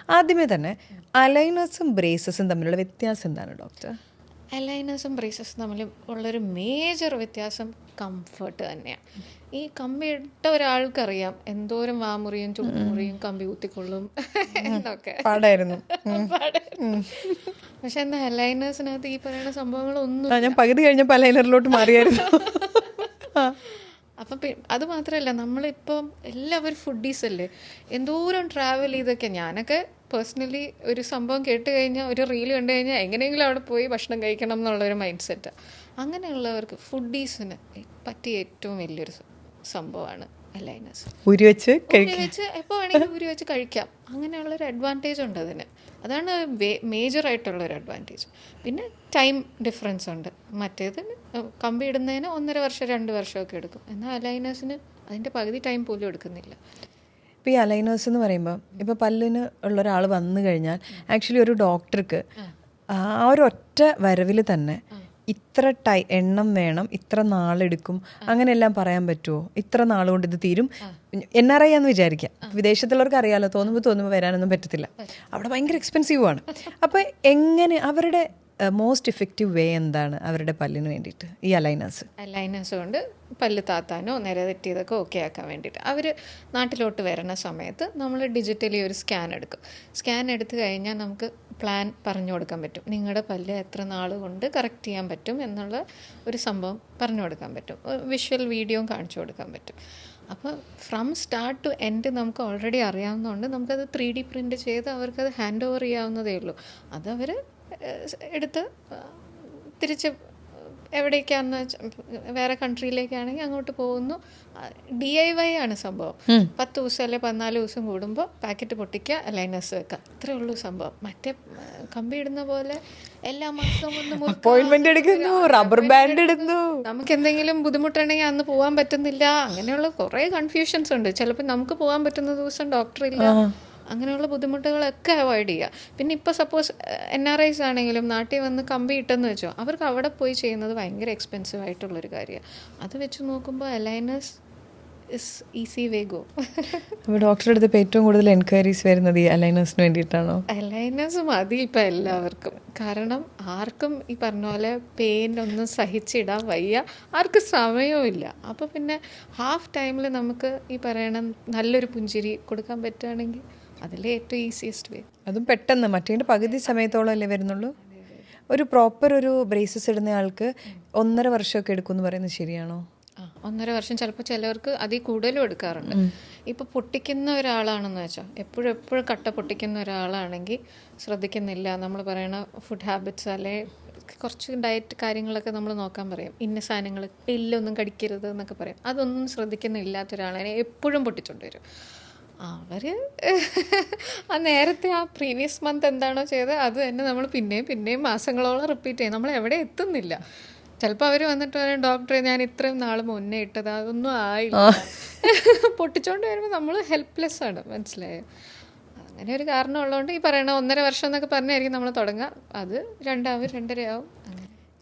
ആദ്യമേ തന്നെ അലൈനേഴ്സും ബ്രേസസും തമ്മിലുള്ള വ്യത്യാസം എന്താണ് ഡോക്ടർ? അലൈനേഴ്സും ബ്രേസസും തമ്മിൽ ഉള്ളൊരു മേജർ വ്യത്യാസം കംഫർട്ട് തന്നെയാണ്. ഈ കമ്പി ഇട്ട ഒരാൾക്കറിയാം എന്തോരം വാമുറിയും ചുണ്ടുമുറിയും കമ്പി കുത്തിക്കൊള്ളും എന്നൊക്കെ പാടായിരുന്നു. പക്ഷെ എന്താ അലൈനേഴ്സിനകത്ത് ഈ പറയുന്ന സംഭവങ്ങളൊന്നും ഞാൻ പകുതി കഴിഞ്ഞപ്പോൾ അലൈനറിലോട്ട് മാറിയായിരുന്നു. അപ്പം അത് മാത്രമല്ല, നമ്മളിപ്പം എല്ലാവരും ഫുഡീസ് അല്ലേ, എന്തോരം ട്രാവൽ ചെയ്തൊക്കെ. ഞാനൊക്കെ പേഴ്സണലി ഒരു സംഭവം കേട്ട് കഴിഞ്ഞാൽ, ഒരു റീൽ കണ്ടു കഴിഞ്ഞാൽ എങ്ങനെയെങ്കിലും അവിടെ പോയി ഭക്ഷണം കഴിക്കണം എന്നുള്ളൊരു മൈൻഡ് സെറ്റാണ്. അങ്ങനെയുള്ളവർക്ക് പറ്റിയ ഏറ്റവും വലിയൊരു സംഭവമാണ് അലൈനേഴ്സ്. ഊരി വെച്ച് എപ്പോൾ വേണമെങ്കിലും ഊരി വെച്ച് കഴിക്കാം. അങ്ങനെയുള്ളൊരു അഡ്വാൻറ്റേജ് ഉണ്ട് അതിന്. അതാണ് മേജറായിട്ടുള്ളൊരു അഡ്വാൻറ്റേജ്. പിന്നെ ടൈം ഡിഫറൻസ് ഉണ്ട്. മറ്റേതിന് കമ്പി ഇടുന്നതിന് 1.5 വർഷം 2 വർഷമൊക്കെ എടുക്കും. എന്നാൽ അലൈനേഴ്സിന് അതിൻ്റെ പകുതി ടൈം പോലും എടുക്കുന്നില്ല. ഇപ്പോൾ ഈ അലൈനേഴ്സ് എന്ന് പറയുമ്പോൾ ഇപ്പോൾ പല്ലിന് ഉള്ളൊരാൾ വന്നു കഴിഞ്ഞാൽ ആക്ച്വലി ഒരു ഡോക്ടർക്ക് ആ ഒരൊറ്റ വരവിൽ തന്നെ ഇത്ര എണ്ണം വേണം, ഇത്ര നാളെടുക്കും, അങ്ങനെയെല്ലാം പറയാൻ പറ്റുമോ? ഇത്ര നാളുകൊണ്ട് ഇത് തീരും. NRI ആണെന്ന് വിചാരിക്കാം, വിദേശത്തുള്ളവർക്ക് അറിയാമല്ലോ, തോന്നുമ്പോൾ വരാനൊന്നും പറ്റത്തില്ല, അവിടെ ഭയങ്കര എക്സ്പെൻസീവുമാണ്. അപ്പോൾ എങ്ങനെ അവരുടെ മോസ്റ്റ് ഇഫക്റ്റീവ് വേ എന്താണ് അവരുടെ പല്ലിന് വേണ്ടിയിട്ട് ഈ അലൈനേഴ്സ് കൊണ്ട് പല്ല് താത്താനോ നേരെ തെറ്റിയതൊക്കെ ഓക്കെ ആക്കാൻ വേണ്ടിയിട്ട് അവർ നാട്ടിലോട്ട് വരുന്ന സമയത്ത് നമ്മൾ ഡിജിറ്റലി ഒരു സ്കാൻ എടുക്കും. സ്കാൻ എടുത്തു കഴിഞ്ഞാൽ നമുക്ക് പ്ലാൻ പറഞ്ഞു കൊടുക്കാൻ പറ്റും. നിങ്ങളുടെ പല്ല് എത്ര നാൾ കൊണ്ട് കറക്റ്റ് ചെയ്യാൻ പറ്റും എന്നുള്ള ഒരു സംഭവം പറഞ്ഞു കൊടുക്കാൻ പറ്റും. വിഷ്വൽ വീഡിയോയും കാണിച്ചു കൊടുക്കാൻ പറ്റും. അപ്പോൾ ഫ്രം സ്റ്റാർട്ട് ടു എൻഡ് നമുക്ക് ഓൾറെഡി അറിയാവുന്നതുകൊണ്ട് നമുക്കത് 3D പ്രിൻറ്റ് ചെയ്ത് അവർക്കത് ഹാൻഡ് ഓവർ ചെയ്യാവുന്നതേ ഉള്ളൂ. അതവർ എടുത്ത് തിരിച്ച് എവിടേക്കാണെന്ന് വേറെ കൺട്രിയിലേക്കാണെങ്കിൽ അങ്ങോട്ട് പോകുന്നു. DIY ആണ് സംഭവം. 10 ദിവസം അല്ലെ 14 ദിവസം കൂടുമ്പോൾ പാക്കറ്റ് പൊട്ടിക്കുക, അലൈനേഴ്സ് വെക്കുക, ഇത്രയേ ഉള്ളൂ സംഭവം. മറ്റേ കമ്പി ഇടുന്ന പോലെ എല്ലാ മാസവും അപ്പോയിന്റ്മെന്റ് എടുക്കുന്നു, റബ്ബർ ബാൻഡ് ഇടുന്നു. നമുക്ക് എന്തെങ്കിലും ബുദ്ധിമുട്ടുണ്ടെങ്കിൽ അന്ന് പോകാൻ പറ്റുന്നില്ല. അങ്ങനെയുള്ള കുറേ കൺഫ്യൂഷൻസ് ഉണ്ട്. ചിലപ്പോൾ നമുക്ക് പോകാൻ പറ്റുന്ന ദിവസം ഡോക്ടർ ഇല്ല. അങ്ങനെയുള്ള ബുദ്ധിമുട്ടുകളൊക്കെ അവോയ്ഡ് ചെയ്യുക. പിന്നെ ഇപ്പോൾ സപ്പോസ് NRIs ആണെങ്കിലും നാട്ടിൽ വന്ന് കമ്പി ഇട്ടെന്ന് വെച്ചോ, അവർക്ക് അവിടെ പോയി ചെയ്യുന്നത് ഭയങ്കര എക്സ്പെൻസീവ് ആയിട്ടുള്ളൊരു കാര്യമാണ്. അത് വെച്ച് നോക്കുമ്പോൾ aligners is easy way go. അപ്പോൾ ഡോക്ടറുടെ അടുത്ത് ഏറ്റവും കൂടുതൽ എൻക്വയറീസ് വരുന്നത് ഈ അലൈനേഴ്സിന് വേണ്ടിയിട്ടാണോ? അലൈനേഴ്സ് മതി ഇപ്പം എല്ലാവർക്കും. കാരണം ആർക്കും ഈ പറഞ്ഞ പോലെ പെയിൻ ഒന്നും സഹിച്ചിടാൻ വയ്യ, ആർക്കും സമയവും ഇല്ല. അപ്പോൾ പിന്നെ ഹാഫ് ടൈമിൽ നമുക്ക് ഈ പറയണ നല്ലൊരു പുഞ്ചിരി കൊടുക്കാൻ പറ്റുകയാണെങ്കിൽ അതിലെ ഏറ്റവും ഈസിയസ്റ്റ് വേ. അതും പെട്ടെന്ന്, മറ്റേ പകുതി സമയത്തോളം അല്ലേ വരുന്നുള്ളൂ. ഒരു പ്രോപ്പർ ഒരു ബ്രേസസ് ഇടുന്ന ആൾക്ക് 1.5 വർഷമൊക്കെ എടുക്കുമെന്ന് പറയുന്നത് ശരിയാണോ? 1.5 വർഷം, ചിലപ്പോൾ ചിലവർക്ക് അതിൽ കൂടുതലും എടുക്കാറുണ്ട്. ഇപ്പോൾ പൊട്ടിക്കുന്ന ഒരാളാണെന്ന് വെച്ചാൽ, എപ്പോഴും കട്ട പൊട്ടിക്കുന്ന ഒരാളാണെങ്കിൽ ശ്രദ്ധിക്കുന്നില്ല, നമ്മൾ പറയണ ഫുഡ് ഹാബിറ്റ്സ് അല്ലെ കുറച്ച് ഡയറ്റ് കാര്യങ്ങളൊക്കെ നമ്മൾ നോക്കാൻ പറയും. ഇന്ന സാധനങ്ങൾ എല്ലൊന്നും കടിക്കരുത് എന്നൊക്കെ പറയും. അതൊന്നും ശ്രദ്ധിക്കുന്നില്ലാത്ത ഒരാളെ എപ്പോഴും പൊട്ടിച്ചോണ്ട് വരും. അവർ നേരത്തെ ആ പ്രീവിയസ് മന്ത് എന്താണോ ചെയ്തത് അത് തന്നെ നമ്മൾ പിന്നെയും മാസങ്ങളോളം റിപ്പീറ്റ് ചെയ്യും. നമ്മൾ എവിടെ എത്തുന്നില്ല. ചിലപ്പോൾ അവർ വന്നിട്ട് പറയും, ഡോക്ടറെ ഞാൻ ഇത്രയും നാൾ മുന്നേ ഇട്ടത് അതൊന്നും ആയില്ല. പൊട്ടിച്ചോണ്ട് വരുമ്പോൾ നമ്മൾ ഹെൽപ്ലെസ് ആണ്, മനസ്സിലായോ? അങ്ങനെ ഒരു കാരണം ഉള്ളതുകൊണ്ട് ഈ പറയണ 1.5 വർഷം എന്നൊക്കെ പറഞ്ഞായിരിക്കും നമ്മൾ തുടങ്ങുക. അത് 2 ആവും 2.5 ആവും.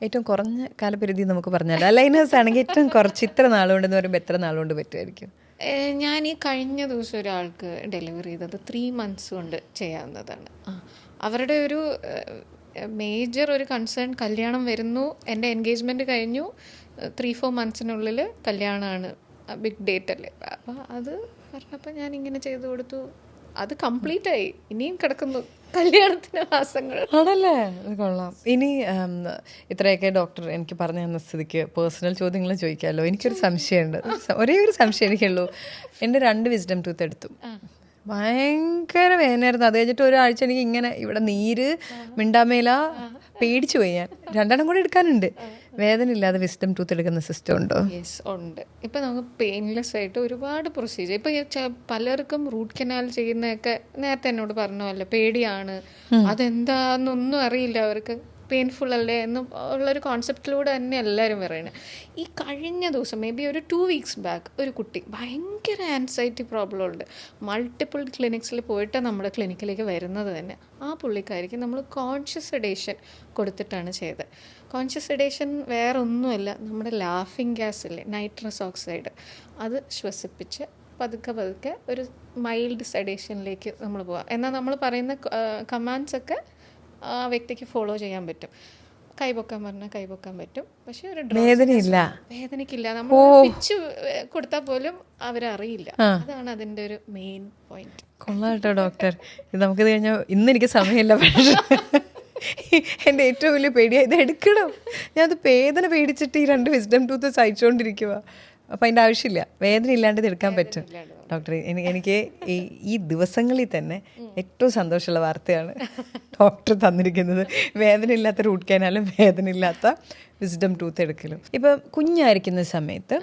ഏറ്റവും കുറഞ്ഞ കാലപരിധി നമുക്ക് പറഞ്ഞാൽ അലൈനേഴ്സ് ആണെങ്കിൽ ഏറ്റവും കുറച്ച് ഇത്ര നാളുകൊണ്ടെന്ന് പറയുമ്പോൾ എത്ര നാളുകൊണ്ട് പറ്റുമായിരിക്കും? ഞാൻ ഈ കഴിഞ്ഞ ദിവസം ഒരാൾക്ക് ഡെലിവറി ചെയ്തത് 3 months കൊണ്ട് ചെയ്യാവുന്നതാണ്. അവരുടെ ഒരു മേജർ ഒരു കൺസേൺ കല്യാണം വരുന്നു, എൻ്റെ എൻഗേജ്മെൻറ്റ് കഴിഞ്ഞു, 3-4 monthsനുള്ളിൽ കല്യാണമാണ്, ബിഗ് ഡേറ്റ് അല്ലേ. അപ്പോൾ അത് പറഞ്ഞപ്പോൾ ഞാൻ ഇങ്ങനെ ചെയ്തു കൊടുത്തു. അത് കംപ്ലീറ്റ് ആയി. ഇനിയും കിടക്കുന്നു കല്യാണത്തിന് മാസങ്ങൾ. ആണല്ലേ? അത് കൊള്ളാം. ഇനി ഇത്രയൊക്കെ ഡോക്ടർ എനിക്ക് പറഞ്ഞു തന്ന സ്ഥിതിക്ക് പേഴ്സണൽ ചോദ്യങ്ങൾ ചോദിക്കാമല്ലോ. എനിക്കൊരു സംശയമുണ്ട്, ഒരേ ഒരു സംശയം എനിക്കുള്ളൂ. എൻ്റെ 2 വിസ്ഡം ടൂത്ത് എടുത്തു, ഭയങ്കര വേദനയായിരുന്നു. അത് കഴിഞ്ഞിട്ട് ഒരാഴ്ച എനിക്ക് ഇങ്ങനെ ഇവിടെ നീര്, മിണ്ടാമേല, പേടിച്ചു പോയി ഞാൻ. 2 കൂടെ എടുക്കാനുണ്ട്. വേദന ഇല്ലാതെ വിസ്ഡം ടൂത്ത് എടുക്കുന്ന സിസ്റ്റം ഉണ്ടോ? യെസ്, ഉണ്ട്. ഇപ്പം നമുക്ക് പെയിൻലെസ് ആയിട്ട് ഒരുപാട് പ്രൊസീജിയർ. ഇപ്പം പലർക്കും റൂട്ട് കനാൽ ചെയ്യുന്നതൊക്കെ നേരത്തെ എന്നോട് പറഞ്ഞല്ലോ, പേടിയാണ്, അതെന്താന്നൊന്നും അറിയില്ല, അവർക്ക് പെയിൻഫുൾ അല്ലേ എന്ന് ഉള്ളൊരു കോൺസെപ്റ്റിലൂടെ തന്നെ എല്ലാവരും പറയുന്നത്. ഈ കഴിഞ്ഞ ദിവസം മേ ബി ഒരു 2 weeks ബാക്ക് ഒരു കുട്ടി ഭയങ്കര ആൻസൈറ്റി പ്രോബ്ലം ഉണ്ട്. മൾട്ടിപ്പിൾ ക്ലിനിക്സിൽ പോയിട്ട് നമ്മുടെ ക്ലിനിക്കിലേക്ക് വരുന്നത് തന്നെ. ആ പുള്ളിക്കാരിക്ക് നമ്മൾ കോൺഷ്യസ് സെഡേഷൻ കൊടുത്തിട്ടാണ് ചെയ്തത്. കോൺഷ്യസ് സെഡേഷൻ വേറെ ഒന്നുമല്ല, നമ്മുടെ ലാഫിംഗ് ഗ്യാസ് ഇല്ലേ, നൈട്രസ് ഓക്സൈഡ്, അത് ശ്വസിപ്പിച്ച് പതുക്കെ പതുക്കെ ഒരു മൈൽഡ് സെഡേഷനിലേക്ക് നമ്മൾ പോവാം. എന്നാൽ നമ്മൾ പറയുന്ന കമാൻഡ്സ് ഒക്കെ ആ വ്യക്തിക്ക് ഫോളോ ചെയ്യാൻ പറ്റും. കൈപൊക്കാൻ പറഞ്ഞാൽ കൈപൊക്കാൻ പറ്റും, പക്ഷെ ഒരു വേദനയില്ല, വേദനയ്ക്കില്ല. നമ്മൾ പിച്ച് കൊടുത്താൽ പോലും അവരറിയില്ല. അതാണ് അതിൻ്റെ ഒരു മെയിൻ പോയിന്റ്. കൊള്ളാം കേട്ടോ ഡോക്ടർ. ഇത് നമുക്കിത് കഴിഞ്ഞാൽ ഇന്ന് എനിക്ക് സമയമില്ല. പക്ഷേ എൻ്റെ ഏറ്റവും വലിയ പേടിയാണ് ഇത് എടുക്കണം. ഞാനത് വേദന പേടിച്ചിട്ട് ഈ 2 വിസ്ഡം ടൂത്ത് സഹിച്ചുകൊണ്ടിരിക്കുക. അപ്പം അതിൻ്റെ ആവശ്യമില്ല, വേദന ഇല്ലാണ്ട് ഇത് എടുക്കാൻ പറ്റും. ഡോക്ടർ, എനിക്ക് ഈ ദിവസങ്ങളിൽ തന്നെ ഏറ്റവും സന്തോഷമുള്ള വാർത്തയാണ് ഡോക്ടർ തന്നിരിക്കുന്നത്. വേദന ഇല്ലാത്ത റൂട്ട് കനാലും വേദന ഇല്ലാത്ത വിസ്ഡം ടൂത്ത് എടുക്കലും. ഇപ്പം കുഞ്ഞായിരിക്കുന്ന സമയത്ത്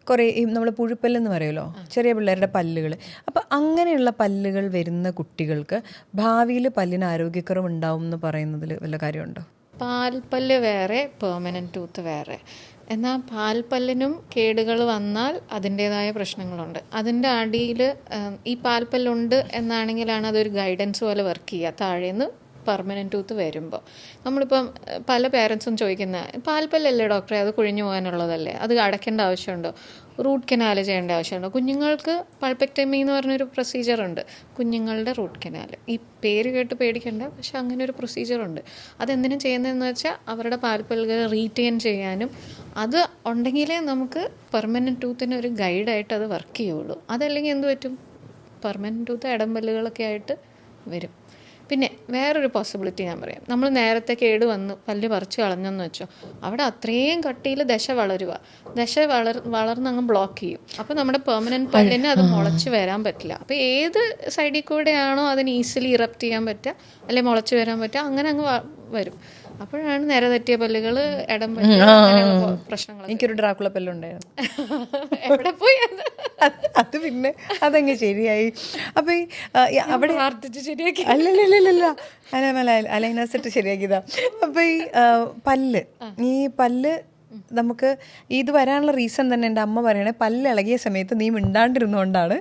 കുറേ നമ്മൾ പുഴുപ്പല്ലെന്ന് പറയുമല്ലോ, ചെറിയ പിള്ളേരുടെ പല്ലുകൾ. അപ്പം അങ്ങനെയുള്ള പല്ലുകൾ വരുന്ന കുട്ടികൾക്ക് ഭാവിയിൽ പല്ലിന് ആരോഗ്യക്കുറവ് ഉണ്ടാവും എന്ന് പറയുന്നതിൽ വല്ല കാര്യമുണ്ടോ? പാൽപ്പല്ല് വേറെ, പെർമനൻറ്റ് ടൂത്ത് വേറെ. എന്നാൽ പാൽപ്പല്ലിനും കേടുകൾ വന്നാൽ അതിൻ്റേതായ പ്രശ്നങ്ങളുണ്ട്. അതിൻ്റെ അടിയിൽ ഈ പാൽപ്പല്ലുണ്ട് എന്നാണെങ്കിലാണ് അതൊരു ഗൈഡൻസ് പോലെ വർക്ക് ചെയ്യുക. താഴേന്ന് പെർമനൻറ്റ് ടൂത്ത് വരുമ്പോൾ നമ്മളിപ്പം പല പേരൻസും ചോദിക്കുന്ന പാൽപ്പല്ലല്ലേ ഡോക്ടറെ, അത് കുഴിഞ്ഞു പോകാനുള്ളതല്ലേ, അത് അടയ്ക്കേണ്ട ആവശ്യമുണ്ടോ, റൂട്ട് കനാൽ ചെയ്യേണ്ട ആവശ്യമുണ്ടോ? കുഞ്ഞുങ്ങൾക്ക് പൾപെക്ടമി എന്ന് പറഞ്ഞൊരു പ്രൊസീജിയറുണ്ട്, കുഞ്ഞുങ്ങളുടെ റൂട്ട് കനാൽ. ഈ പേര് കേട്ട് പേടിക്കേണ്ട, പക്ഷെ അങ്ങനെ ഒരു പ്രൊസീജിയറുണ്ട്. അതെന്തിനും ചെയ്യുന്നതെന്ന് വെച്ചാൽ അവരുടെ പാൽപ്പല്ലുകൾ റീറ്റെയിൻ ചെയ്യാനും. അത് ഉണ്ടെങ്കിലേ നമുക്ക് പെർമനൻറ്റ് ടൂത്തിന് ഒരു ഗൈഡായിട്ട് അത് വർക്ക് ചെയ്യുള്ളൂ. അതല്ലെങ്കിൽ എന്ത് പറ്റും, പെർമനൻറ്റ് ടൂത്ത് ഇടംപല്ലുകളൊക്കെ ആയിട്ട് വരും. പിന്നെ വേറൊരു പോസിബിലിറ്റി ഞാൻ പറയാം. നമ്മൾ നേരത്തെ കേട് വന്ന് പല്ല് പറിച്ച് കളഞ്ഞെന്ന് വെച്ചോ, അവിടെ അത്രയും കട്ടിയിൽ ദശ വളരുക, ദശ വളർന്ന് അങ്ങ് ബ്ലോക്ക് ചെയ്യും. അപ്പോൾ നമ്മുടെ പെർമനൻറ്റ് പല്ലിന് അത് മുളച്ച് വരാൻ പറ്റില്ല. അപ്പോൾ ഏത് സൈഡിൽ കൂടെയാണോ അതിന് ഈസിലി ഇറപ്റ്റ് ചെയ്യാൻ പറ്റുക, അല്ലെങ്കിൽ മുളച്ച് വരാൻ പറ്റുക, അങ്ങനെ അങ്ങ് വരും. അപ്പോഴാണ് നേരെ തെറ്റിയ പല്ലുകൾ, ഇടം പ്രശ്നങ്ങൾ. എനിക്കൊരു ഡ്രാക്കുള പല്ലുണ്ടായിരുന്നു. എവിടെ പോയി അത് പിന്നെ അതങ്ങ് ശരിയായി. അപ്പൊ അവിടെ ശരിയാക്കി അല്ലല്ലല്ല അലൈനാസിട്ട് ശരിയാക്കിയതാ. അപ്പൊ ഈ പല്ല് നമുക്ക് ഇത് വരാനുള്ള റീസൺ തന്നെ എൻ്റെ അമ്മ പറയണേ, പല്ല് ഇളകിയ സമയത്ത് നീ മിണ്ടാണ്ടിരുന്നോണ്ടാണ്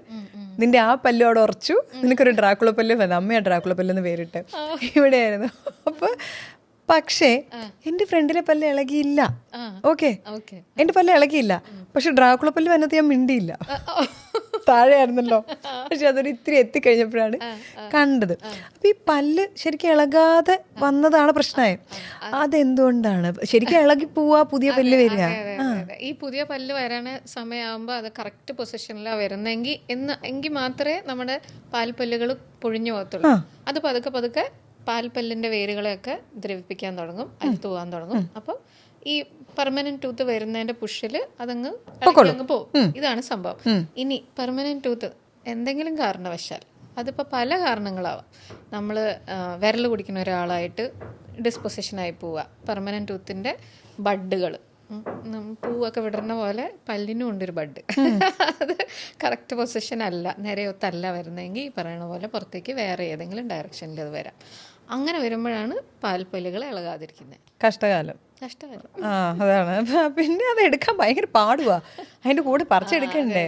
നിന്റെ ആ പല്ല് അവിടെ ഉറച്ചു, നിനക്കൊരു ഡ്രാക്കുള പല്ല് വന്നു. അമ്മയാ ഡ്രാക്കുള പല്ലെന്ന് പേരിട്ട് ഇവിടെയായിരുന്നു. അപ്പൊ പക്ഷേ എന്റെ ഫ്രണ്ടിലെ പല്ല് ഇളകിയില്ല. ഓക്കെ, എന്റെ പല്ല് ഇളകിയില്ല, പക്ഷെ ഡ്രാക്കുള പല്ല് വന്നത് ഞാൻ മിണ്ടിയില്ല. താഴെയായിരുന്നല്ലോ, പക്ഷെ അതൊരു ഇത്തിരി എത്തിക്കഴിഞ്ഞപ്പോഴാണ് കണ്ടത്. അപ്പൊ ഈ പല്ല് ശരിക്കും ഇളകാതെ വന്നതാണ് പ്രശ്നമായി. അതെന്തുകൊണ്ടാണ് ശരിക്കും ഇളകി പോവാ പുതിയ പല്ല് വരിക? ഈ പുതിയ പല്ല് വരാൻ സമയമാകുമ്പോൾ അത് കറക്റ്റ് പൊസിഷനിലാണ് വരുന്നെങ്കിൽ മാത്രമേ നമ്മുടെ പാൽപ്പല്ലുകൾ പൊഴിഞ്ഞു പോകത്തുള്ളൂ. അത് പതുക്കെ പതുക്കെ പാൽപ്പല്ലിൻ്റെ വേരുകളെയൊക്കെ ദ്രവിപ്പിക്കാൻ തുടങ്ങും, അത് തൂവാൻ തുടങ്ങും. അപ്പം ഈ പെർമനൻറ്റ് ടൂത്ത് വരുന്നതിൻ്റെ പുഷിൽ അതങ്ങ് അങ്ങ് പോകും. ഇതാണ് സംഭവം. ഇനി പെർമനൻറ്റ് ടൂത്ത് എന്തെങ്കിലും കാരണവശാൽ, അതിപ്പോൾ പല കാരണങ്ങളാവാം, നമ്മൾ വിരൽ കുടിക്കുന്ന ഒരാളായിട്ട് ഡിസ്പൊസിഷനായി പോവുക, പെർമനൻറ്റ് ടൂത്തിൻ്റെ ബഡ്ഡുകൾ, പൂവൊക്കെ വിടർന്ന പോലെ പല്ലിനും ഉണ്ടൊരു ബഡ്, അത് കറക്റ്റ് പൊസിഷൻ അല്ല, നിരയൊത്തല്ല വരുന്നതെങ്കിൽ ഈ പറയുന്ന പോലെ പുറത്തേക്ക് വേറെ ഏതെങ്കിലും ഡയറക്ഷനിൽ അത് വരാം. അങ്ങനെ വരുമ്പോഴാണ് പാൽപ്പല്ലുകൾ ഇളകാതിരിക്കുന്നത്. കഷ്ടകാലം. അതാണ്. പിന്നെ അത് എടുക്കാൻ ഭയങ്കര പാടുവാ, അതിന്റെ കൂടെ പറിച്ചെടുക്കണ്ടേ.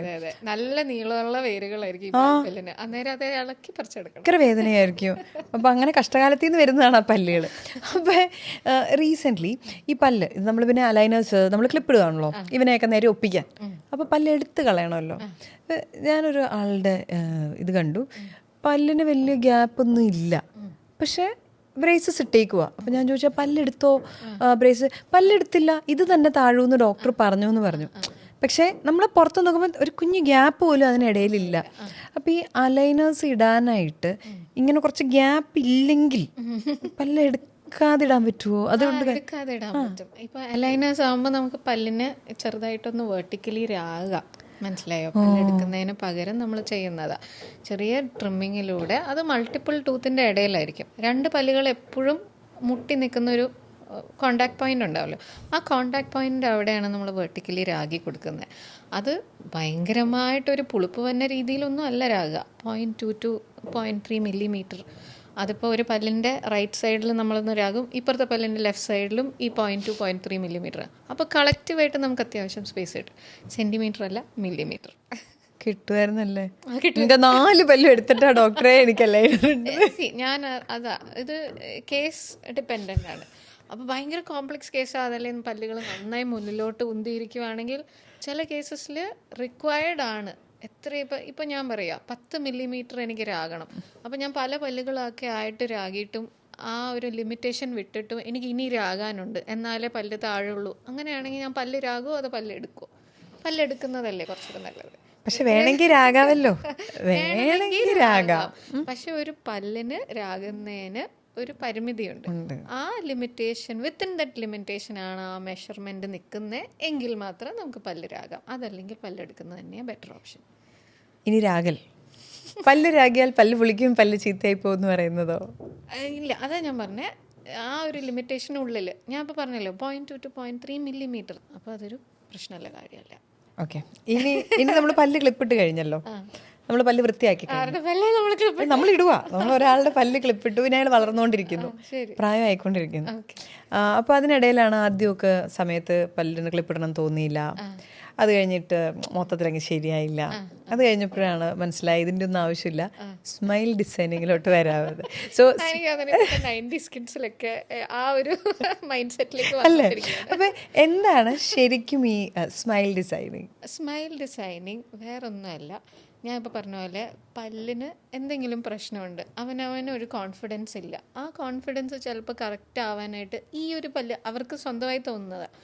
നല്ല നീളമുള്ള വേരുകളായിരിക്കും പാൽപ്പല്ലിന്, അന്നേരം അത് ഇളക്കി പറിച്ചെടുക്കണം, ഭയങ്കര വേദനയായിരിക്കും. അപ്പൊ അങ്ങനെ കഷ്ടകാലത്തിൽ നിന്ന് വരുന്നതാണ് ആ പല്ലുകൾ. അപ്പൊ റീസെന്റ് ഈ പല്ല് ഇത് നമ്മൾ പിന്നെ അലൈനേഴ്സ് നമ്മൾ ക്ലിപ്പ് ഇടുകയാണല്ലോ ഇവനെയൊക്കെ നേരെ ഒപ്പിക്കാൻ. അപ്പൊ പല്ല് എടുത്ത് കളയണമല്ലോ. ഞാനൊരു ആളുടെ ഇത് കണ്ടു, പല്ലിന് വലിയ ഗ്യാപ്പൊന്നും ഇല്ല, പക്ഷെ ബ്രേസസ് ഇട്ടേക്കുവാ. അപ്പം ഞാൻ ചോദിച്ചാൽ പല്ലെടുത്തോ ബ്രേസ്? പല്ലെടുത്തില്ല, ഇത് തന്നെ താഴൂന്ന് ഡോക്ടർ പറഞ്ഞു എന്ന് പറഞ്ഞു. പക്ഷേ നമ്മൾ പുറത്ത് നോക്കുമ്പോൾ ഒരു കുഞ്ഞു ഗ്യാപ്പ് പോലും അതിനിടയിലില്ല. അപ്പം ഈ അലൈനേഴ്സ് ഇടാനായിട്ട് ഇങ്ങനെ കുറച്ച് ഗ്യാപ്പ് ഇല്ലെങ്കിൽ പല്ലെടുക്കാതിടാൻ പറ്റുമോ? അതുകൊണ്ട് എടുക്കാതിടാൻ പറ്റും. ഇപ്പം അലൈനേഴ്സ് ആകുമ്പോൾ നമുക്ക് പല്ലിന് ചെറുതായിട്ടൊന്ന് വെർട്ടിക്കലി രാകാം, മനസ്സിലായോ? പല്ലെടുക്കുന്നതിന് പകരം നമ്മൾ ചെയ്യുന്നതാ ചെറിയ ട്രിമ്മിങ്ങിലൂടെ. അത് മൾട്ടിപ്പിൾ ടൂത്തിൻ്റെ ഇടയിലായിരിക്കും. 2 പല്ലുകൾ എപ്പോഴും മുട്ടി നിൽക്കുന്നൊരു കോണ്ടാക്ട് പോയിന്റ് ഉണ്ടാവുമല്ലോ, ആ കോണ്ടാക്ട് പോയിൻ്റ് അവിടെയാണ് നമ്മൾ വെർട്ടിക്കലി രാഗി കൊടുക്കുന്നത്. അത് ഭയങ്കരമായിട്ടൊരു പുളിപ്പ് വന്ന രീതിയിലൊന്നും അല്ല രാഗ, 0.2 to 0.3 മില്ലിമീറ്റർ. അതിപ്പോൾ ഒരു പല്ലിൻ്റെ റൈറ്റ് സൈഡിൽ നമ്മളൊന്ന് രാഗും, ഇപ്പുറത്തെ പല്ലിൻ്റെ ലെഫ്റ്റ് സൈഡിലും ഈ 0.2 0.3 മില്ലിമീറ്റർ. അപ്പോൾ കളക്റ്റീവായിട്ട് നമുക്ക് അത്യാവശ്യം സ്പേസ് കിട്ടും. സെൻറ്റിമീറ്റർ അല്ല, മില്ലിമീറ്റർ കിട്ടുമായിരുന്നല്ലേ? 4 പല്ലും എടുത്തിട്ടാ ഡോക്ടറെ എനിക്കല്ലേ. ഞാൻ ഇത് കേസ് ഡിപ്പെൻഡൻ്റ് ആണ്. അപ്പോൾ ഭയങ്കര കോംപ്ലക്സ് കേസാണ്, അതല്ലേ പല്ലുകൾ നന്നായി മുന്നിലോട്ട് ഉന്തിയിരിക്കുവാണെങ്കിൽ ചില കേസസിൽ റിക്വയർഡ് ആണ് ഇപ്പം ഞാൻ പറയാം 10 മില്ലിമീറ്റർ എനിക്ക് രാഗണം. അപ്പം ഞാൻ പല പല്ലുകളൊക്കെ ആയിട്ട് രാഗിയിട്ടും ആ ഒരു ലിമിറ്റേഷൻ വിട്ടിട്ടും എനിക്ക് ഇനി രാകാനുണ്ട്, എന്നാലേ പല്ല് താഴെയുള്ളൂ. അങ്ങനെയാണെങ്കിൽ ഞാൻ പല്ല് രാകുമോ അതോ പല്ലെടുക്കുമോ? പല്ലെടുക്കുന്നതല്ലേ കുറച്ചുകൂടെ നല്ലത്. പക്ഷെ വേണമെങ്കിൽ രാഗാവല്ലോ, വേണമെങ്കിൽ രാഗാം. പക്ഷെ ഒരു പല്ലിന് രാകുന്നതിന് ഒരു പരിമിതിയുണ്ട്. ആ ലിമിറ്റേഷൻ, വിത്തിൻ ദറ്റ് ലിമിറ്റേഷൻ ആണ് ആ മെഷർമെന്റ് നിൽക്കുന്നത് എങ്കിൽ മാത്രം നമുക്ക് പല്ല് രാകാം. അതല്ലെങ്കിൽ പല്ലെടുക്കുന്നത് തന്നെയാണ് ബെറ്റർ ഓപ്ഷൻ. ഇനി രാഗൽ, പല്ല് രാഗിയാൽ പല്ല് പുളിക്കും, പല്ല് ചീത്തയായി പോകുമെന്ന് പറയുന്നതോ? ഇല്ല, അതാ ഞാൻ പറഞ്ഞേ, ആ ഒരു ലിമിറ്റേഷനുള്ളിൽ ഞാൻ ഇപ്പോൾ പറഞ്ഞല്ലോ 0.2 to 0.3 മില്ലിമീറ്റർ. അപ്പോൾ അതൊരു പ്രശ്നമുള്ള കാര്യമല്ല. ഓക്കെ, ഇനി നമ്മൾ പല്ല് ക്ലിപ്പിട്ട് കഴിഞ്ഞല്ലോ, നമ്മൾ പല്ല് വൃത്തിയാക്കി നമ്മൾ ഇടുക, നമ്മൾ ഒരാളുടെ പല്ല് ക്ലിപ്പിട്ടു, പിന്നെ അയാൾ വളർന്നുകൊണ്ടിരിക്കുന്നു, പ്രായമായിക്കൊണ്ടിരിക്കുന്നു. അപ്പോൾ അതിനിടയിലാണ് ആദ്യമൊക്കെ സമയത്ത് പല്ലിന് ക്ലിപ്പിടണം തോന്നിയില്ല, അത് കഴിഞ്ഞിട്ട് മൊത്തത്തിലങ്ങ് ശരിയായില്ല, അത് കഴിഞ്ഞപ്പോഴാണ് മനസ്സിലായി ഇതിൻ്റെ ഒന്നും ആവശ്യമില്ല, സ്മൈൽ ഡിസൈനിങ്ങിലോട്ട് വരാവത്. സോ ആ ഒരു മൈൻഡ് സെറ്റിലേക്ക് അല്ലേ? അപ്പം എന്താണ് ശരിക്കും ഈ സ്മൈൽ ഡിസൈനിങ്? സ്മൈൽ ഡിസൈനിങ് വേറൊന്നുമല്ല, ഞാൻ ഇപ്പോൾ പറഞ്ഞ പോലെ പല്ലിന് എന്തെങ്കിലും പ്രശ്നമുണ്ട്, അവനവന് ഒരു കോൺഫിഡൻസ് ഇല്ല. ആ കോൺഫിഡൻസ് ചിലപ്പോൾ കറക്റ്റ് ആവാനായിട്ട് ഈ ഒരു പല്ല് അവർക്ക് സ്വന്തമായി തോന്നുന്നതാണ്.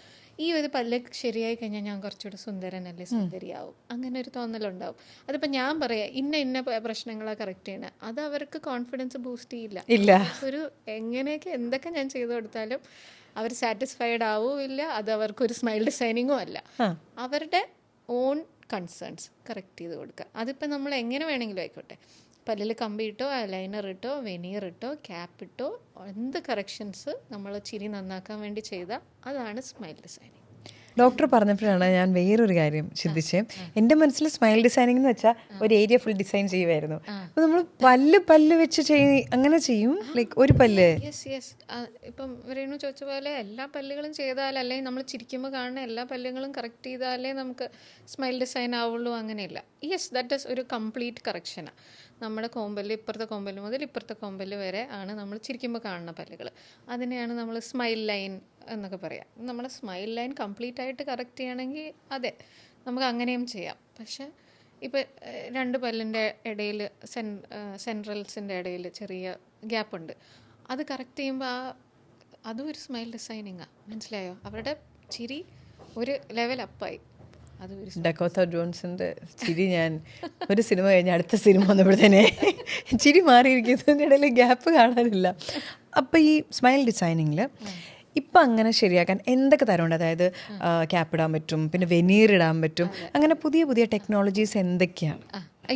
ഈ ഒരു പല്ല് ശരിയായി കഴിഞ്ഞാൽ ഞാൻ കുറച്ചുകൂടി സുന്ദരനല്ലേ, സുന്ദരിയാവും, അങ്ങനെ ഒരു തോന്നലുണ്ടാവും. അതിപ്പോൾ ഞാൻ പറയാം ഇന്ന പ്രശ്നങ്ങളാണ് കറക്റ്റ് ചെയ്യണത്, അത് അവർക്ക് കോൺഫിഡൻസ് ബൂസ്റ്റ് ചെയ്യില്ല. ഒരു എങ്ങനെയൊക്കെ എന്തൊക്കെ ഞാൻ ചെയ്തു കൊടുത്താലും അവർ സാറ്റിസ്ഫൈഡ് ആവുമില്ല. അത് അവർക്കൊരു സ്മൈൽ ഡിസൈനിങ്ങും അല്ല. അവരുടെ ഓൺ കൺസേൺസ് കറക്റ്റ് ചെയ്ത് കൊടുക്കുക. അതിപ്പോൾ നമ്മൾ എങ്ങനെ വേണമെങ്കിലും ആയിക്കോട്ടെ, പല്ലിൽ കമ്പി ഇട്ടോ, ലൈനർ ഇട്ടോ, വെനീർ ഇട്ടോ, ക്യാപ്പ് ഇട്ടോ, എന്ത് കറക്ഷൻസ് നമ്മൾ ചിരി നന്നാക്കാൻ വേണ്ടി ചെയ്താൽ അതാണ് സ്മൈൽ ഡിസൈനിങ്. ഡോക്ടർ പറഞ്ഞപ്പോഴാണ് ഞാൻ വേറൊരു കാര്യം ചിന്തിച്ചത്. എൻ്റെ മനസ്സിൽ സ്മൈൽ ഡിസൈനിങ് എന്ന് വെച്ചാൽ ഒരു ഏരിയ ഫുൾ ഡിസൈൻ ചെയ്യുമായിരുന്നു. അപ്പോൾ നമ്മൾ പല്ല് വെച്ച് അങ്ങനെ ചെയ്യും, ലൈക്ക് ഒരു പല്ല്. യെസ് ഇപ്പം രേണു ചോദിച്ച പോലെ എല്ലാ പല്ലുകളും ചെയ്താൽ, അല്ലെങ്കിൽ നമ്മൾ ചിരിക്കുമ്പോൾ കാണുന്ന എല്ലാ പല്ലുകളും കറക്റ്റ് ചെയ്താലേ നമുക്ക് സ്മൈൽ ഡിസൈൻ ആവുള്ളൂ, അങ്ങനെയില്ല. യെസ്, ദാറ്റ് ഈസ് ഒരു കംപ്ലീറ്റ് കറക്ഷനാണ്. നമ്മുടെ കോമ്പല്, ഇപ്പുറത്തെ കോമ്പല് മുതൽ ഇപ്പുറത്തെ കോമ്പല് വരെ ആണ് നമ്മൾ ചിരിക്കുമ്പോൾ കാണുന്ന പല്ലുകൾ. അതിനെയാണ് നമ്മൾ സ്മൈൽ ലൈൻ എന്നൊക്കെ പറയാം. നമ്മുടെ സ്മൈൽ ലൈൻ കംപ്ലീറ്റ് ആയിട്ട് കറക്റ്റ് ചെയ്യണമെങ്കിൽ അതെ, നമുക്ക് അങ്ങനെയും ചെയ്യാം. പക്ഷെ ഇപ്പോൾ 2 പല്ലിൻ്റെ ഇടയിൽ സെൻട്രൽസിൻ്റെ ഇടയിൽ ചെറിയ ഗ്യാപ്പുണ്ട്, അത് കറക്റ്റ് ചെയ്യുമ്പോൾ അതും ഒരു സ്മൈൽ ഡിസൈനിങ്ങാണ്. മനസ്സിലായോ? അവരുടെ ചിരി ഒരു ലെവൽ അപ്പായി. ഡക്കോത്ത ജോൺസന്റെ ചിരി, ഞാൻ ഒരു സിനിമ കഴിഞ്ഞ് അടുത്ത സിനിമ വന്നപ്പോഴത്തേനെ ചിരി മാറിയിരിക്കുന്നതിൻ്റെ ഇടയിൽ ഗ്യാപ്പ് കാണാനില്ല. അപ്പം ഈ സ്മൈൽ ഡിസൈനിങ്ങിൽ ഇപ്പം അങ്ങനെ ശരിയാക്കാൻ എന്തൊക്കെ തരമുണ്ട്? അതായത് ക്യാപ്പ് ഇടാൻ പറ്റും, പിന്നെ വെനീർ ഇടാൻ പറ്റും, അങ്ങനെ പുതിയ പുതിയ ടെക്നോളജീസ് എന്തൊക്കെയാണ്?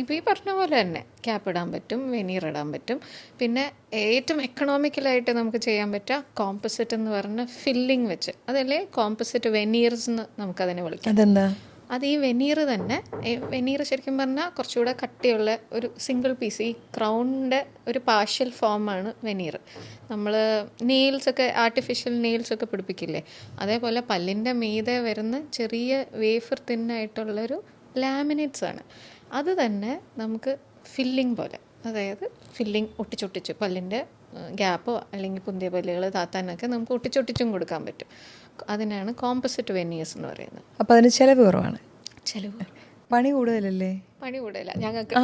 ഇപ്പോൾ ഈ പറഞ്ഞ പോലെ തന്നെ ക്യാപ്പ് ഇടാൻ പറ്റും, വെനീർ ഇടാൻ പറ്റും. പിന്നെ ഏറ്റവും എക്കണോമിക്കലായിട്ട് നമുക്ക് ചെയ്യാൻ പറ്റുക കോമ്പോസിറ്റ് എന്ന് പറഞ്ഞ ഫില്ലിങ് വെച്ച്, അതല്ലേ കോമ്പോസിറ്റ് വെനീർസ് എന്ന് നമുക്കതിനെ വിളിക്കാം. അതെന്താ? അത് ഈ വെനീർ തന്നെ, വെനീർ ശരിക്കും പറഞ്ഞാൽ കുറച്ചുകൂടെ കട്ടിയുള്ള ഒരു സിംഗിൾ പീസ്, ഈ ക്രൗണിൻ്റെ ഒരു പാർഷ്യൽ ഫോമാണ് വെനീർ. നമ്മൾ നെയിൽസൊക്കെ, ആർട്ടിഫിഷ്യൽ നെയിൽസൊക്കെ പിടിപ്പിക്കില്ലേ, അതേപോലെ പല്ലിൻ്റെ മീതെ വരുന്ന ചെറിയ വേഫർ തിന്നായിട്ടുള്ളൊരു ലാമിനേറ്റ്സ് ആണ്. അത് തന്നെ നമുക്ക് ഫില്ലിംഗ് പോലെ, അതായത് ഫില്ലിംഗ് ഒട്ടിച്ചൊട്ടിച്ച് പല്ലിൻ്റെ ഗ്യാപ്പോ അല്ലെങ്കിൽ പുതിയ പല്ലുകൾ താത്താനൊക്കെ നമുക്ക് ഒട്ടിച്ചൊട്ടിച്ചും കൊടുക്കാൻ പറ്റും. അതിനാണ് കോമ്പോസിറ്റ് വെനീഴ്സ് എന്ന് പറയുന്നത്. അപ്പോൾ അതിന് ചിലവ് കുറവാണ്. ചിലവ്, പണി കൂടുതലല്ലേ? പണി കൂടുതല ഞങ്ങൾക്ക്.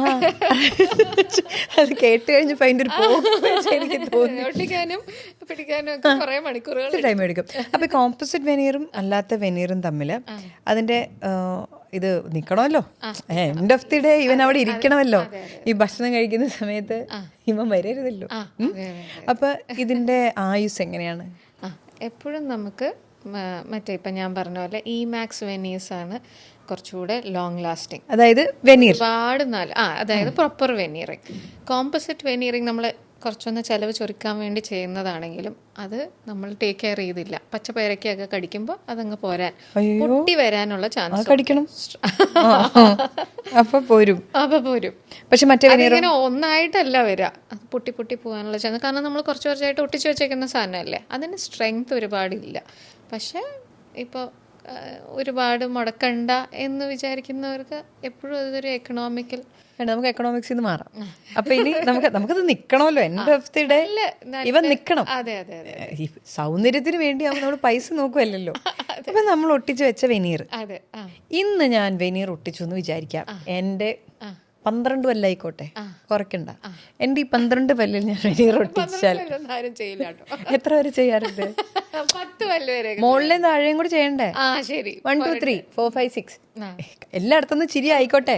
അത് കേട്ട് കഴിഞ്ഞപ്പോൾ അതിൻ്റെ ഒരു ഒട്ടിക്കാനും പിടിക്കാനും ഒക്കെ കുറേ മണിക്കൂറുകൾ ടൈം എടുക്കും. അപ്പോൾ കോമ്പോസിറ്റ് വെനീറും അല്ലാത്ത വെനീറും തമ്മിൽ അതിൻ്റെ ഇത് നിൽക്കണമല്ലോ, എൻഡ് ഓഫ് ദി ഡേ ഇവൻ അവിടെ ഇരിക്കണമല്ലോ. ഈ ഭക്ഷണം കഴിക്കുന്ന സമയത്ത് ഇവൻ വരരുതല്ലോ. അപ്പോൾ ഇതിൻ്റെ ആയുസ് എങ്ങനെയാണ്? എപ്പോഴും നമുക്ക് മറ്റേ ഇപ്പം ഞാൻ പറഞ്ഞ പോലെ മാക്സ് വെനീഴ്സാണ് കുറച്ചുകൂടെ ലോങ് ലാസ്റ്റിംഗ്. അതായത് വെനീർ ഒരുപാട് അതായത് പ്രോപ്പർ വെനീറിങ്. കോമ്പോസിറ്റ് വെനീറിങ് നമ്മൾ കുറച്ചൊന്ന് ചിലവ് ചൊരുക്കാൻ വേണ്ടി ചെയ്യുന്നതാണെങ്കിലും അത് നമ്മൾ ടേക്ക് കെയർ ചെയ്തില്ല, പച്ചപ്പയറൊക്കെ കടിക്കുമ്പോൾ അതങ്ങ് പോരാൻ, പൊട്ടി വരാനുള്ള ചാൻസ് കടിക്കണം. അപ്പോൾ പോരും. പക്ഷെ മറ്റേ ഇങ്ങനെ ഒന്നായിട്ടല്ല വരിക, പൊട്ടി പോകാനുള്ള ചാൻസ്. കാരണം നമ്മൾ കുറച്ചായിട്ട് ഒട്ടിച്ചു വെച്ചേക്കുന്ന സാധനമല്ലേ, അതിന് സ്ട്രെങ്ത് ഒരുപാടില്ല. പക്ഷെ ഇപ്പോൾ ഒരുപാട് മുടക്കണ്ട എന്ന് വിചാരിക്കുന്നവർക്ക് എപ്പോഴും അതൊരു എക്കണോമിക്കൽ. നമുക്ക് എക്കണോമിക്സിൽ നിന്ന് മാറാം. അപ്പൊ ഇനി നമുക്കത് നിക്കണമല്ലോ. എൻഡ് ഓഫ് ദി ഡേ ഇവൻ നിക്കണം. അതെ അതെ അതെ. ഈ സൗന്ദര്യത്തിന് വേണ്ടിയാവുമ്പോൾ നമ്മൾ പൈസ നോക്കുമല്ലോ. അപ്പൊ നമ്മൾ ഒട്ടിച്ച് വെച്ച വെനീർ, അതെ. ഇന്ന് ഞാൻ വെനീർ ഒട്ടിച്ചു എന്ന് വിചാരിക്കാം. എൻ്റെ 12 പല്ലായിക്കോട്ടെ, കുറയ്ക്കണ്ട. എൻ്റെ ഈ 12 പല്ലിൽ ഞാൻ വെനീർ ഒട്ടിച്ചാൽ ആരും ചെയ്യില്ല കേട്ടോ. എത്ര വരെ ചെയ്യാറുണ്ട്? 10 പല്ല് വരെ. മുകളിലേയും താഴെയും കൂടി ചെയ്യണ്ടേ? ശരി. 1 2 3 4 5 6 എല്ലായിടത്തുനിന്ന് ചിരി ആയിക്കോട്ടെ.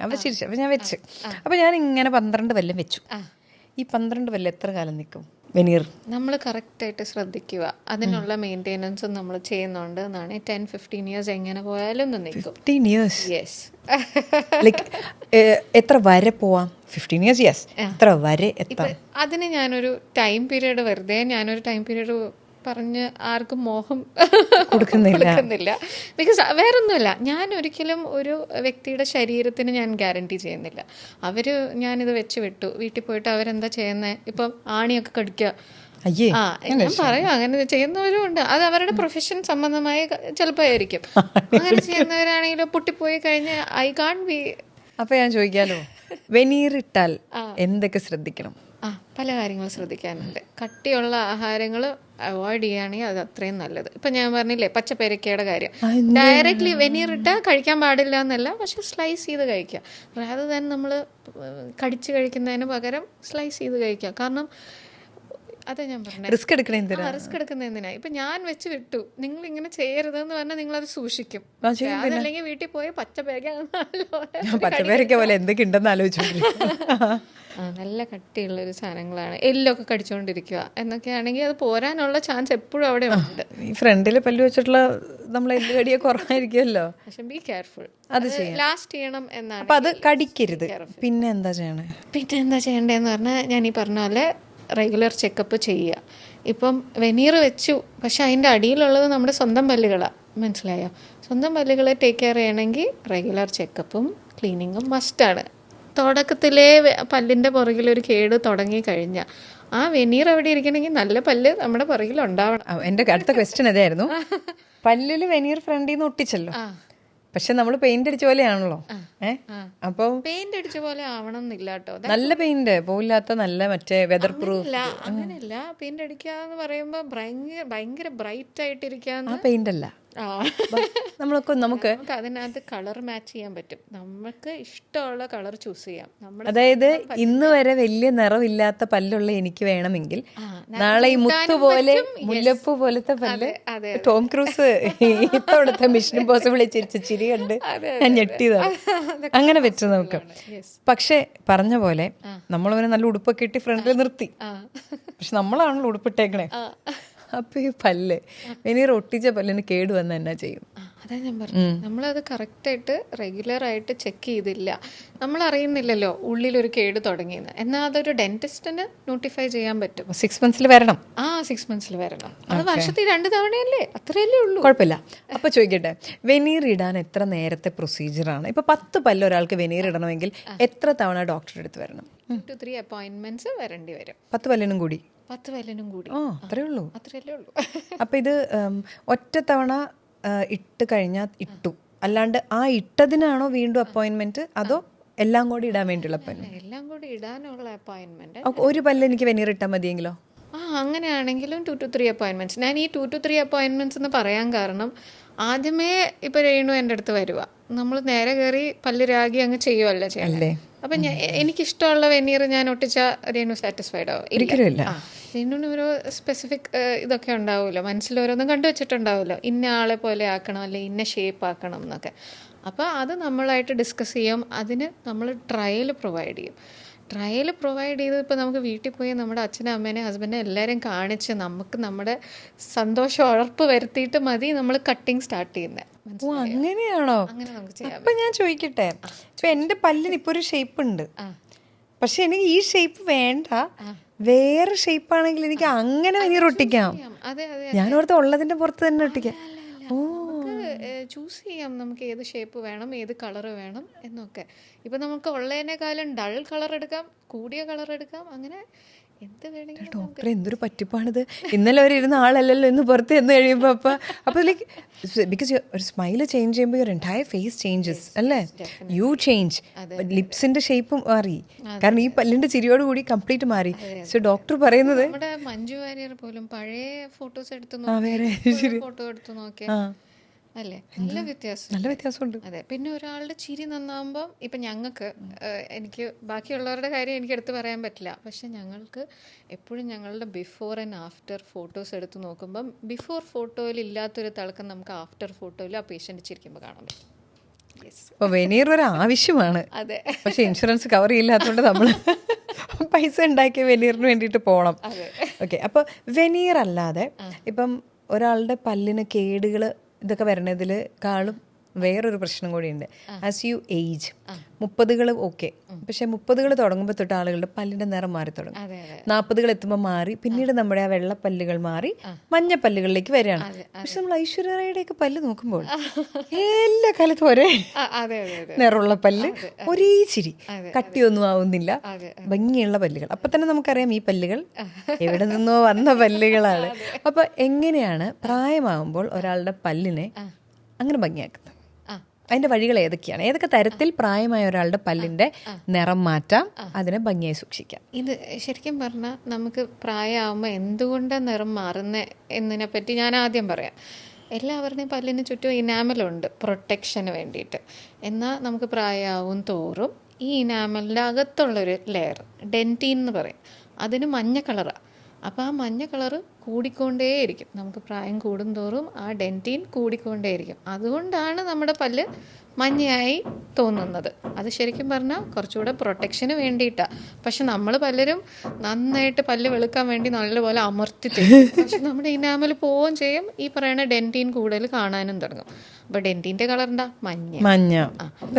അപ്പൊ ചിരിച്ചു. അപ്പൊ ഞാൻ വെച്ചു. അപ്പൊ ഞാൻ ഇങ്ങനെ 12 പല്ലും വെച്ചു. ഈ 12 പല്ല് എത്ര കാലം നിൽക്കും വെനീർ? നമ്മൾ കറക്റ്റായിട്ട് ശ്രദ്ധിക്കുക. അതിനുള്ള മെയിൻ്റെനൻസും നമ്മൾ ചെയ്യുന്നുണ്ട് എന്നാണ്. 10-15 ഇയേഴ്സ് എങ്ങനെ പോയാലും നിൽക്കും. 15 ഇയേഴ്സ്? യെസ്. ലൈക്ക് എത്ര വരെ പോവാം? 15 ഇയേഴ്സ് യെസ്. എത്ര വരെ എത്താം? അതിന് ഞാനൊരു ടൈം പീരീഡ്, വെറുതെ ഞാനൊരു ടൈം പീരീഡ് പറഞ്ഞ് ആർക്കും മോഹം കൊടുക്കുന്നില്ല. ബിക്കോസ് വേറൊന്നുമില്ല, ഞാൻ ഒരിക്കലും ഒരു വ്യക്തിയുടെ ശരീരത്തിന് ഞാൻ ഗ്യാരണ്ടി ചെയ്യുന്നില്ല. ഞാനിത് വെച്ച് വിട്ടു, വീട്ടിൽ പോയിട്ട് അവരെന്താ ചെയ്യുന്നത്, ഇപ്പം ആണിയൊക്കെ കടിക്കുക, ഞാൻ പറയാം, അങ്ങനെ ചെയ്യുന്നവരും ഉണ്ട്. അത് അവരുടെ പ്രൊഫഷൻ സംബന്ധമായി ചിലപ്പോൾ ആയിരിക്കും. അങ്ങനെ ചെയ്യുന്നവരാണെങ്കിലും പൊട്ടിപ്പോയി കഴിഞ്ഞാൽ ഐ കാൺ ബി. അപ്പൊ ഞാൻ ചോദിക്കാലോ, വെനീർ ഇട്ടാൽ എന്തൊക്കെ ശ്രദ്ധിക്കണം? പല കാര്യങ്ങൾ ശ്രദ്ധിക്കാനുണ്ട്. കട്ടിയുള്ള ആഹാരങ്ങൾ അവോയ്ഡ് ചെയ്യുകയാണെങ്കിൽ അത് അത്രയും നല്ലത്. ഇപ്പം ഞാൻ പറഞ്ഞില്ലേ പച്ചപ്പേരക്കയുടെ കാര്യം, ഡയറക്റ്റ്ലി വെനീർ ഇട്ടാൽ കഴിക്കാൻ പാടില്ല എന്നല്ല, പക്ഷെ സ്ലൈസ് ചെയ്ത് കഴിക്കുക. അതായത് തന്നെ നമ്മൾ കടിച്ച് കഴിക്കുന്നതിന് പകരം സ്ലൈസ് ചെയ്ത് കഴിക്കുക. കാരണം അതെ ഞാൻ പറഞ്ഞത്, റിസ്ക് എടുക്കുന്ന എന്തിനാ? ഇപ്പം ഞാൻ വെച്ച് വിട്ടു, നിങ്ങൾ ഇങ്ങനെ ചെയ്യരുതെന്ന് പറഞ്ഞാൽ നിങ്ങളത് സൂക്ഷിക്കും. അതല്ലെങ്കിൽ വീട്ടിൽ പോയി പച്ചപ്പേരക്ക പോലെ എന്തൊക്കെ ഉണ്ടെന്ന് ആലോചിച്ചു. നല്ല കട്ടിയുള്ളൊരു സാധനങ്ങളാണ്, എല്ലൊക്കെ കടിച്ചുകൊണ്ടിരിക്കുക എന്നൊക്കെയാണെങ്കിൽ അത് പോരാനുള്ള ചാൻസ് എപ്പോഴും അവിടെ ഉണ്ട്. ഈ ഫ്രണ്ടിൽ പല്ല് വെച്ചിട്ടുള്ള നമ്മൾ എല്ല് കടിയെ കുറവായിരിക്കുമല്ലോ. പക്ഷെ ബി കെയർഫുൾ, അത് ലാസ്റ്റ് ചെയ്യണം എന്നാണ്. അപ്പൊ അത് കടിക്കരുത്. പിന്നെ എന്താ ചെയ്യണ്ടേന്ന് പറഞ്ഞാൽ ഞാൻ ഈ പറഞ്ഞ പോലെ റെഗുലർ ചെക്കപ്പ് ചെയ്യുക. ഇപ്പം വെനീർ വെച്ചു, പക്ഷെ അതിൻ്റെ അടിയിലുള്ളത് നമ്മുടെ സ്വന്തം പല്ലുകളാണ്, മനസ്സിലായോ? സ്വന്തം പല്ലുകളെ ടേക്ക് കെയർ ചെയ്യണമെങ്കിൽ റെഗുലർ ചെക്കപ്പും ക്ലീനിങ്ങും മസ്റ്റാണ്. തുടക്കത്തിലേ പല്ലിൻ്റെ പുറകിലൊരു കേട് തുടങ്ങിക്കഴിഞ്ഞാൽ ആ വെനീർ അവിടെ ഇരിക്കണമെങ്കിൽ നല്ല പല്ല് നമ്മുടെ പുറകിൽ ഉണ്ടാവണം. എൻ്റെ അടുത്ത ക്വസ്റ്റ്യൻ അതായിരുന്നു, പല്ലിൽ വെനീർ ഫ്രണ്ടിൽ നിന്ന് ഒട്ടിച്ചല്ലോ, പക്ഷെ നമ്മൾ പെയിന്റ് അടിച്ച പോലെയാണല്ലോ. അപ്പൊ പെയിന്റ് അടിച്ച പോലെ ആവണം എന്നില്ല കേട്ടോ. നല്ല പെയിന്റ് പോയില്ലാത്ത നല്ല മറ്റേ വെതർ പ്രൂഫ് അങ്ങനെയല്ല. പെയിന്റ് അടിക്കാന്ന് പറയുമ്പോ ഭയങ്കര ബ്രൈറ്റ് ആയിട്ടിരിക്കാന്ന് പെയിന്റ് അല്ല. നമുക്ക് അതിനകത്ത് കളർ മാച്ച് ചെയ്യാൻ പറ്റും. നമുക്ക് ഇഷ്ടമുള്ള കളർ ചൂസ് ചെയ്യാം. അതായത് ഇന്ന് വരെ വലിയ നിറമില്ലാത്ത പല്ലുള്ള എനിക്ക് വേണമെങ്കിൽ നാളെ ഈ മുത്തു പോലെ മുല്ലപ്പൂ പോലത്തെ പല്ല്, ടോം ക്രൂസ് ഇത്തവണത്തെ മിഷൻ ഇമ്പോസിബിൾ ചിരിച്ച ചിരി കണ്ട് ഞാൻ ഞെട്ടിയതാണ്. അങ്ങനെ പറ്റും നമുക്ക്. പക്ഷെ പറഞ്ഞ പോലെ നമ്മളവനെ നല്ല ഉടുപ്പൊക്കെ ഇട്ടി ഫ്രണ്ടിൽ നിർത്തി, പക്ഷെ നമ്മളാണല്ലോ ഉടുപ്പിട്ടേക്കണേ. അപ്പൊ ഈ പല്ല് വെനീർ ഒട്ടിച്ച പല്ലിന് കേട് വന്ന എന്നാ ചെയ്യും? അതാ ഞാൻ പറഞ്ഞു, നമ്മളത് കറക്റ്റായിട്ട് റെഗുലറായിട്ട് ചെക്ക് ചെയ്തില്ല, നമ്മൾ അറിയുന്നില്ലല്ലോ ഉള്ളിലൊരു കേട് തുടങ്ങിയെന്ന്. എന്നാൽ അതൊരു ഡെന്റിസ്റ്റിന് നോട്ടിഫൈ ചെയ്യാൻ പറ്റും. 6 months വരണം. 6 months വരണം. അത് വർഷത്തിൽ 2 തവണയല്ലേ, അത്രയല്ലേ ഉള്ളൂ. കുഴപ്പമില്ല. അപ്പൊ ചോദിക്കട്ടെ, വെനീർ ഇടാൻ എത്ര നേരത്തെ പ്രൊസീജിയറാണ്? ഇപ്പൊ 10 പല്ല് ഒരാൾക്ക് വെനീർ ഇടണമെങ്കിൽ എത്ര തവണ ഡോക്ടറെ അടുത്ത് വരണം? 2 to 3 അപ്പോയിന്റ്മെന്റ്സ് വരേണ്ടി വരും. 10 പല്ലിനും കൂടി? 10 പല്ലിനും കൂടി. അത്രേ ഉള്ളൂ. അത്രയല്ലേ ഉള്ളൂ. അപ്പൊ ഇത് ഒറ്റ തവണ ഇട്ട് കഴിഞ്ഞാൽ ഇട്ടു, അല്ലാണ്ട് ആ ഇട്ടതിനാണോ വീണ്ടും അപ്പോയിന്റ്മെന്റ്, അതോ എല്ലാം കൂടി ഇടാൻ വേണ്ടിയുള്ള അപ്പോയിന്റ്മെന്റ്? എല്ലാം കൂടി ഇടാനുള്ള അപ്പോയിന്റ്മെന്റ്. ഒരു പല്ല് എനിക്ക് വെനീർ ഇട്ടാൽ മതിയെങ്കിലോ? അങ്ങനെയാണെങ്കിലും 2 to 3 അപ്പോയിന്റ്മെന്റ്സ്. ഞാൻ ഈ 2 to 3 അപ്പോയിന്റ്മെന്റ്സ് എന്ന് പറയാൻ കാരണം, ആദ്യമേ ഇപ്പൊ രേണു എൻ്റെ അടുത്ത് വരുക, നമ്മൾ നേരെ കയറി പല്ല് രാഗി അങ്ങ് ചെയ്യുമല്ലോ ചെയ്യല്ലേ. അപ്പൊ എനിക്കിഷ്ടമുള്ള വെനീർ ഞാൻ ഒട്ടിച്ച രേണു സാറ്റിസ്ഫൈഡ് ആവും? ഒരിക്കലുമില്ല. രേണുവിന് ഓരോ സ്പെസിഫിക് ഇതൊക്കെ ഉണ്ടാവുമല്ലോ, മനസ്സിലോരോന്നും കണ്ടുവച്ചിട്ടുണ്ടാവുമല്ലോ, ഇന്ന ആളെ പോലെ ആക്കണം, അല്ലെ ഇന്ന ഷേപ്പ് ആക്കണം എന്നൊക്കെ. അപ്പോൾ അത് നമ്മളായിട്ട് ഡിസ്കസ് ചെയ്യും. അതിന് നമ്മൾ ട്രയൽ പ്രൊവൈഡ് ചെയ്യും. ട്രയൽ പ്രൊവൈഡ് ചെയ്ത് ഇപ്പോൾ നമുക്ക് വീട്ടിൽ പോയി നമ്മുടെ അച്ഛനും അമ്മേനെ ഹസ്ബൻഡിനെ എല്ലാവരും കാണിച്ച് നമുക്ക് നമ്മുടെ സന്തോഷം ഉറപ്പ് വരുത്തിയിട്ട് മതി നമ്മൾ കട്ടിങ് സ്റ്റാർട്ട് ചെയ്യുന്നത്. അങ്ങനെയാണോ? അങ്ങനെ നമുക്ക് ചെയ്യാം. അപ്പൊ ഞാൻ ചോദിക്കട്ടെ, ഇപ്പൊ എന്റെ പല്ലിന് ഇപ്പൊ ഒരു ഷേപ്പ് ഉണ്ട്, പക്ഷെ എനിക്ക് ഈ ഷേപ്പ് വേണ്ട, വേറെ ഷേപ്പ് ആണെങ്കിൽ എനിക്ക് അങ്ങനെ വെനീർ ഒട്ടിക്കാം. ഞാൻ ഓർത്ത് ഉള്ളതിന്റെ പുറത്ത് തന്നെ ഒട്ടിക്കാം. ചൂസ് ചെയ്യാം നമുക്ക് ഏത് ഷേപ്പ് വേണം, ഏത് കളർ വേണം എന്നൊക്കെ. ഇപ്പം നമുക്ക് ഉള്ളതിനേക്കാളും ഡൾ കളർ എടുക്കാം, കൂടിയ കളർ എടുക്കാം, അങ്ങനെ എന്ത് വേണമെങ്കിലും ഡോക്ടർ എന്തൊരു പറ്റിപ്പാണിത്, ഇന്നലെ വരെ ഇരുന്ന ആളല്ലല്ലോ ഇന്ന് പുറത്ത് എന്ന് കഴിയുമ്പോൾ അപ്പോൾ ലൈക്ക് ബിക്കോസ് ഒരു സ്മൈൽ ചേഞ്ച് ചെയ്യുമ്പോൾ യുവർ എൻറ്റയർ ഫേസ് ചേഞ്ചസ് അല്ലേ, യു ചേഞ്ച്, ലിപ്സിന്റെ ഷേപ്പ് മാറി, കാരണം ഈ പല്ലിന്റെ ചിരിയോട് കൂടി കംപ്ലീറ്റ് മാറി. സോ ഡോക്ടർ പറയുന്നത് നമ്മുടെ മഞ്ജു വാര്യർ പോലും പഴയ ഫോട്ടോസ് എടുത്ത് ഫോട്ടോ എടുത്ത് നോക്കിയാ അല്ലേ, നല്ല വ്യത്യാസമുണ്ട്. അതെ, പിന്നെ ഒരാളുടെ ചിരി നന്നാകുമ്പോൾ ഇപ്പം ഞങ്ങൾക്ക്, എനിക്ക് ബാക്കിയുള്ളവരുടെ കാര്യം എനിക്ക് എടുത്ത് പറയാൻ പറ്റില്ല, പക്ഷെ ഞങ്ങൾക്ക് എപ്പോഴും ഞങ്ങളുടെ ബിഫോർ ആൻഡ് ആഫ്റ്റർ ഫോട്ടോസ് എടുത്ത് നോക്കുമ്പം ബിഫോർ ഫോട്ടോയിൽ ഇല്ലാത്തൊരു തിളക്കം നമുക്ക് ആഫ്റ്റർ ഫോട്ടോയിൽ ആ പേഷ്യൻ്റ് ചിരിക്കുമ്പോൾ കാണാൻ പറ്റും. അപ്പോൾ വെനീർ ഒരു ആവശ്യമാണ്. അതെ, പക്ഷെ ഇൻഷുറൻസ് കവർ ചെയ്യില്ലാത്തതുകൊണ്ട് നമ്മൾ പൈസ ഉണ്ടാക്കിയ വെനീറിന് വേണ്ടിയിട്ട് പോകണം. ഓക്കെ, അപ്പോൾ വെനീർ അല്ലാതെ ഇപ്പം ഒരാളുടെ പല്ലിന് കേടുകൾ ഇതൊക്കെ വരണതിലേക്കാളും വേറൊരു പ്രശ്നം കൂടിയുണ്ട്. ആസ് യു ഏജ് 30 ഓക്കെ, പക്ഷെ 30 തുടങ്ങുമ്പോൾ തൊട്ട് ആളുകളുടെ പല്ലിന്റെ നിറം മാറി തുടങ്ങും. 40 എത്തുമ്പോൾ മാറി, പിന്നീട് നമ്മുടെ ആ വെള്ളപ്പല്ലുകൾ മാറി മഞ്ഞപ്പല്ലുകളിലേക്ക് വരികയാണ്. പക്ഷെ നമ്മൾ ഐശ്വര്യയുടെയൊക്കെ പല്ല് നോക്കുമ്പോൾ എല്ലാ കാലത്തും ഒരേ നിറമുള്ള പല്ല്, ഒരേ ചിരി, കട്ടിയൊന്നും ആവുന്നില്ല, ഭംഗിയുള്ള പല്ലുകൾ. അപ്പൊ തന്നെ നമുക്കറിയാം ഈ പല്ലുകൾ എവിടെ നിന്നോ വന്ന പല്ലുകളാണ്. അപ്പൊ എങ്ങനെയാണ് പ്രായമാകുമ്പോൾ ഒരാളുടെ പല്ലിനെ അങ്ങനെ ഭംഗിയാക്കുന്നത്? അതിന്റെ വഴികൾ ഏതൊക്കെയാണ്? ഏതൊക്കെ തരത്തിൽ പ്രായമായ ഒരാളുടെ പല്ലിന്റെ നിറം മാറ്റാം, അതിനെ ഭംഗിയായി സൂക്ഷിക്കാം? ഇത് ശരിക്കും പറഞ്ഞാൽ നമുക്ക് പ്രായമാകുമ്പോൾ എന്തുകൊണ്ടാണ് നിറം മാറുന്നത് എന്നതിനെ പറ്റി ഞാൻ ആദ്യം പറയാം. എല്ലാവരുടെയും പല്ലിന് ചുറ്റും ഇനാമലുണ്ട് പ്രൊട്ടക്ഷന് വേണ്ടിയിട്ട്. എന്നാൽ നമുക്ക് പ്രായമാവും തോറും ഈ ഇനാമലിൻ്റെ അകത്തുള്ളൊരു ലെയർ, ഡെൻറ്റീൻ എന്ന് പറയും, അതിന് മഞ്ഞ കളറാണ്. അപ്പോൾ ആ മഞ്ഞ കളറ് കൂടിക്കൊണ്ടേയിരിക്കും. നമുക്ക് പ്രായം കൂടുന്തോറും ആ ഡെൻറ്റീൻ കൂടിക്കൊണ്ടേയിരിക്കും. അതുകൊണ്ടാണ് നമ്മുടെ പല്ല് മഞ്ഞയായി തോന്നുന്നത്. അത് ശരിക്കും പറഞ്ഞാൽ കുറച്ചുകൂടെ പ്രൊട്ടക്ഷന് വേണ്ടിയിട്ടാണ്. പക്ഷെ നമ്മൾ പലരും നന്നായിട്ട് പല്ല് വെളുക്കാൻ വേണ്ടി നല്ലപോലെ അമർത്തി തരും. പക്ഷെ നമ്മുടെ ഇനാമൽ പോവുകയും ചെയ്യും, ഈ പറയുന്ന ഡെൻറ്റീൻ കൂടുതൽ കാണാനും തുടങ്ങും. അപ്പോൾ ഡെൻറ്റീൻ്റെ കളർ എന്താ? മഞ്ഞ.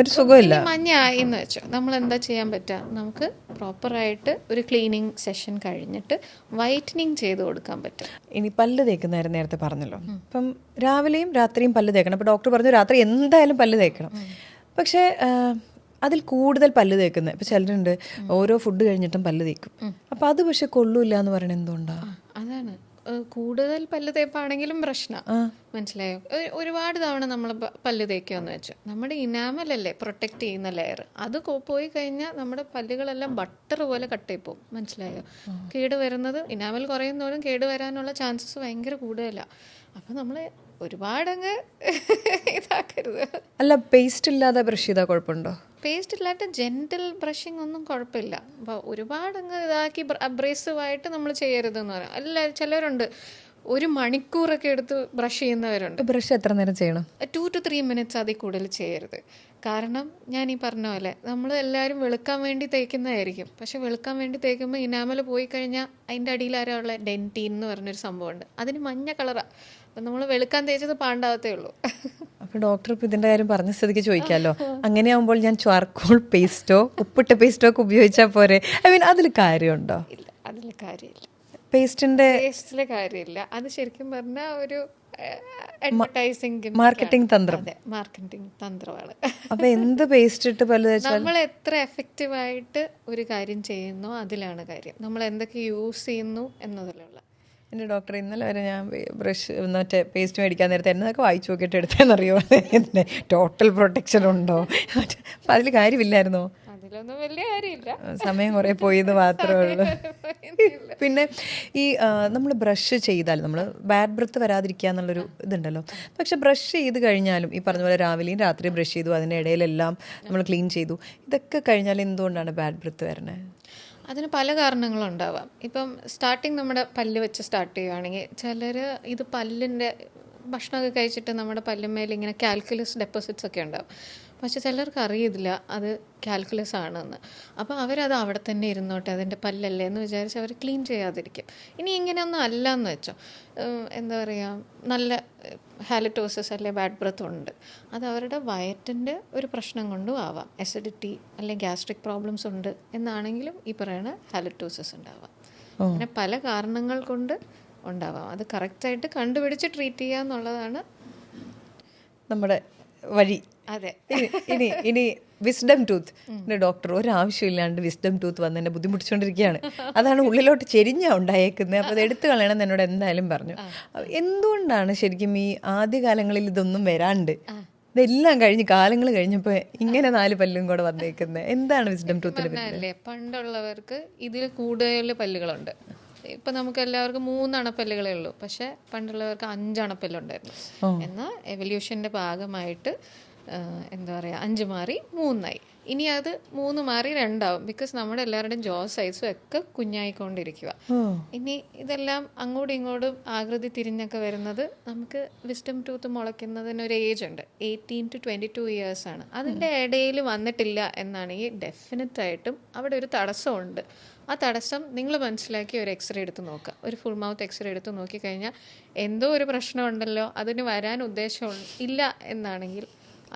ഒരു സുഖമില്ല. മഞ്ഞ ആയി എന്ന് വെച്ചോ, നമ്മൾ എന്താ ചെയ്യാൻ പറ്റുക? നമുക്ക് പ്രോപ്പറായിട്ട് ഒരു ക്ലീനിങ് സെഷൻ കഴിഞ്ഞിട്ട് വൈറ്റനിങ് ചെയ്ത് കൊടുക്കാൻ പറ്റും. ഇനി പല്ല് തേക്കുന്ന നേരത്തെ പറഞ്ഞല്ലോ, ഇപ്പം രാവിലെയും രാത്രിയും പല്ല് തേക്കണം. അപ്പോൾ ഡോക്ടർ പറഞ്ഞു രാത്രി എന്തായാലും പല്ല് തേക്കണം. പക്ഷേ അതിൽ കൂടുതൽ പല്ല് തേക്കുന്നത് ഇപ്പം ചിലരുണ്ട്, ഓരോ ഫുഡ് കഴിഞ്ഞിട്ടും പല്ല് തേക്കും. അപ്പം അത് പക്ഷെ കൊള്ളൂല്ല എന്ന് പറയണത് എന്തുകൊണ്ടാണ്? അതാണ്, കൂടുതൽ പല്ല് തേപ്പാണെങ്കിലും പ്രശ്നമാണ്. മനസ്സിലായോ? ഒരുപാട് തവണ നമ്മൾ പല്ല് തേക്കുകയെന്ന് വെച്ചാൽ നമ്മുടെ ഇനാമലല്ലേ പ്രൊട്ടക്റ്റ് ചെയ്യുന്ന ലെയർ, അത് പോയി കഴിഞ്ഞാൽ നമ്മുടെ പല്ലുകളെല്ലാം ബട്ടർ പോലെ കട്ടായി പോകും. മനസ്സിലായോ? കേട് വരുന്നത്, ഇനാമൽ കുറയുന്നതോറും കേട് വരാനുള്ള ചാൻസസ് ഭയങ്കര കൂടുതലാണ്. അപ്പം നമ്മൾ ഒരുപാടങ്ങ് ഇതാക്കരുത്. അല്ല, പേസ്റ്റ് ഇല്ലാതെ ബ്രഷ് ചെയ്താൽ കുഴപ്പമുണ്ടോ? പേസ്റ്റ് ഇല്ലാത്ത ജെൻറ്റൽ ബ്രഷിങ് ഒന്നും കുഴപ്പമില്ല. അപ്പോൾ ഒരുപാടങ്ങ് ഇതാക്കി അബ്രേസീവായിട്ട് നമ്മൾ ചെയ്യരുതെന്ന് പറയാം. അല്ല, ചിലരുണ്ട് 1 മണിക്കൂറൊക്കെ എടുത്ത് ബ്രഷ് ചെയ്യുന്നവരുണ്ട്. ബ്രഷ് എത്ര നേരം ചെയ്യണം? 2 to 3 minutes അതിൽ കൂടുതൽ ചെയ്യരുത്. കാരണം ഞാൻ ഈ പറഞ്ഞ പോലെ നമ്മൾ എല്ലാവരും വെളുക്കാൻ വേണ്ടി തേക്കുന്നതായിരിക്കും. പക്ഷെ വെളുക്കാൻ വേണ്ടി തേക്കുമ്പോൾ ഇനാമൽ പോയി കഴിഞ്ഞാൽ അതിൻ്റെ അടിയിൽ ആരാളുള്ള ഡെൻറ്റീൻ എന്ന് പറഞ്ഞൊരു സംഭവമുണ്ട്, അതിന് മഞ്ഞ കളറാണ്. അപ്പം നമ്മൾ വെളുക്കാൻ തേച്ചത് പാണ്ടാവത്തേ ഉള്ളൂ. അപ്പോൾ ഡോക്ടർ ഇപ്പോൾ ഇതിൻ്റെ കാര്യം പറഞ്ഞ സ്ഥിതിക്ക് ചോദിക്കാമല്ലോ, അങ്ങനെയാകുമ്പോൾ ഞാൻ ചാർക്കോൾ പേസ്റ്റോ ഉപ്പിട്ട പേസ്റ്റോ ഒക്കെ ഉപയോഗിച്ചാൽ പോരെ? ഐ മീൻ അതിൽ കാര്യമുണ്ടോ? ഇല്ല, അതിൽ കാര്യമില്ല. പേസ്റ്റിലെ കാര്യമില്ല. അത് ശരിക്കും പറഞ്ഞാൽ ഒരു അഡ്വർടൈസിംഗ് മാർക്കറ്റിംഗ് തന്ത്രം. അതെ, മാർക്കറ്റിംഗ് തന്ത്രമാണ്. അപ്പൊ എന്ത് പേസ്റ്റ് ഇട്ട് പല്ല് തേച്ചാൽ നമ്മൾ എത്ര എഫക്റ്റീവായിട്ട് ഒരു കാര്യം ചെയ്യുന്നോ അതിലാണ് കാര്യം. നമ്മൾ എന്തൊക്കെ യൂസ് ചെയ്യുന്നു എന്നതിലുള്ള. എൻ്റെ ഡോക്ടർ ഇന്നലെ വരെ ഞാൻ ബ്രഷ് മറ്റേ പേസ്റ്റ് മേടിക്കാൻ നേരത്തെ എന്നതൊക്കെ വായിച്ചു നോക്കിയിട്ട് എടുത്തതെന്നറിയോ, ഇതിൻ്റെ ടോട്ടൽ പ്രൊട്ടക്ഷൻ ഉണ്ടോ? അപ്പം അതിൽ കാര്യമില്ലായിരുന്നോ? അതിലൊന്നും വലിയ കാര്യമില്ല, സമയം കുറേ പോയിന്ന് മാത്രമേ ഉള്ളൂ. പിന്നെ ഈ നമ്മൾ ബ്രഷ് ചെയ്താൽ നമ്മൾ ബാഡ് ബ്രത്ത് വരാതിരിക്കുക എന്നുള്ളൊരു ഇതുണ്ടല്ലോ. പക്ഷെ ബ്രഷ് ചെയ്ത് കഴിഞ്ഞാലും ഈ പറഞ്ഞ പോലെ രാവിലെയും രാത്രിയും ബ്രഷ് ചെയ്തു, അതിൻ്റെ ഇടയിലെല്ലാം നമ്മൾ ക്ലീൻ ചെയ്തു, ഇതൊക്കെ കഴിഞ്ഞാൽ എന്തുകൊണ്ടാണ് ബാഡ് ബ്രത്ത് വരുന്നത്? അതിന് പല കാരണങ്ങളുണ്ടാവാം. ഇപ്പം സ്റ്റാർട്ടിങ് നമ്മുടെ പല്ല് വെച്ച് സ്റ്റാർട്ട് ചെയ്യുകയാണെങ്കിൽ ചിലർ ഇത് പല്ലിൻ്റെ ഭക്ഷണമൊക്കെ കഴിച്ചിട്ട് നമ്മുടെ പല്ലുമേൽ ഇങ്ങനെ കാൽക്കുലസ് ഡെപ്പോസിറ്റ്സ് ഒക്കെ ഉണ്ടാവും. പക്ഷെ ചിലർക്ക് അറിയില്ല അത് കാൽക്കുലസ് ആണെന്ന്. അപ്പോൾ അവരത് അവിടെ തന്നെ ഇരുന്നോട്ടെ, അതിൻ്റെ പല്ലല്ലേ എന്ന് വിചാരിച്ച് അവർ ക്ലീൻ ചെയ്യാതിരിക്കും. ഇനി ഇങ്ങനെയൊന്നും അല്ല എന്ന് വെച്ചോ, എന്താ പറയുക, നല്ല ഹാലറ്റോസിസ് അല്ലെ ബാഡ് ബ്രത്ത് ഉണ്ട്, അത് അവരുടെ വയറ്റിൻ്റെ ഒരു പ്രശ്നം കൊണ്ടും ആവാം. അസിഡിറ്റി അല്ലെങ്കിൽ ഗ്യാസ്ട്രിക് പ്രോബ്ലംസ് ഉണ്ട് എന്നാണെങ്കിലും ഈ പറയുന്ന ഹാലറ്റോസിസ് ഉണ്ടാവാം. അങ്ങനെ പല കാരണങ്ങൾ കൊണ്ട് ഉണ്ടാവാം. അത് കറക്റ്റായിട്ട് കണ്ടുപിടിച്ച് ട്രീറ്റ് ചെയ്യുക എന്നുള്ളതാണ് നമ്മുടെ വഴി. അതെ. ഇനി ഇനി വിസ്ഡം ടൂത്ത്. ഡോക്ടർ ഒരാവശ്യമില്ലാണ്ട് വിസ്ഡം ടൂത്ത് വന്ന് എന്നെ ബുദ്ധിമുട്ടിച്ചുകൊണ്ടിരിക്കുകയാണ്, അതാണ് ഉള്ളിലോട്ട് ചെരിഞ്ഞാ ഉണ്ടായേക്കുന്നത്, അപ്പോൾ അത് എടുത്തു കളയണം എന്ന് എന്നോട് എന്തായാലും പറഞ്ഞു. എന്തുകൊണ്ടാണ് ശരിക്കും ഈ ആദ്യകാലങ്ങളിൽ ഇതൊന്നും വരാണ്ട് ഇതെല്ലാം കഴിഞ്ഞ് കാലങ്ങൾ കഴിഞ്ഞപ്പോൾ ഇങ്ങനെ 4 പല്ലും കൂടെ വന്നേക്കുന്നത്? എന്താണ് വിസ്ഡം ടൂത്തിന്? അല്ലേ, പണ്ടുള്ളവർക്ക് ഇതിൽ കൂടുതൽ പല്ലുകളുണ്ട്. ഇപ്പം നമുക്ക് എല്ലാവർക്കും 3 അണപ്പല്ലുകളേ ഉള്ളൂ, പക്ഷെ പണ്ടുള്ളവർക്ക് 5 അണപ്പല്ലുണ്ടായിരുന്നു. എന്നാൽ എവല്യൂഷൻ്റെ ഭാഗമായിട്ട് എന്താ പറയുക, 5 മാറി 3 ആയി. ഇനി അത് 3 മാറി 2 ആവും. ബിക്കോസ് നമ്മുടെ എല്ലാവരുടെയും ജോ സൈസും ഒക്കെ കുഞ്ഞായിക്കൊണ്ടിരിക്കുക. ഇനി ഇതെല്ലാം അങ്ങോട്ടും ഇങ്ങോട്ടും ആകൃതി തിരിഞ്ഞൊക്കെ വരുന്നത് നമുക്ക് വിസ്ഡം ടൂത്ത് മുളയ്ക്കുന്നതിനൊരു ഏജ് ഉണ്ട്, 18 to 22 years ആണ്. അതിൻ്റെ ഇടയിൽ വന്നിട്ടില്ല എന്നാണെങ്കിൽ ഡെഫിനറ്റായിട്ടും അവിടെ ഒരു തടസ്സമുണ്ട്. ആ തടസ്സം നിങ്ങൾ മനസ്സിലാക്കി ഒരു എക്സ്റേ എടുത്ത് നോക്കുക. ഒരു ഫുൾ മൗത്ത് എക്സ്റേ എടുത്ത് നോക്കിക്കഴിഞ്ഞാൽ എന്തോ ഒരു പ്രശ്നമുണ്ടല്ലോ, അതിന് വരാൻ ഉദ്ദേശം ഇല്ല എന്നാണെങ്കിൽ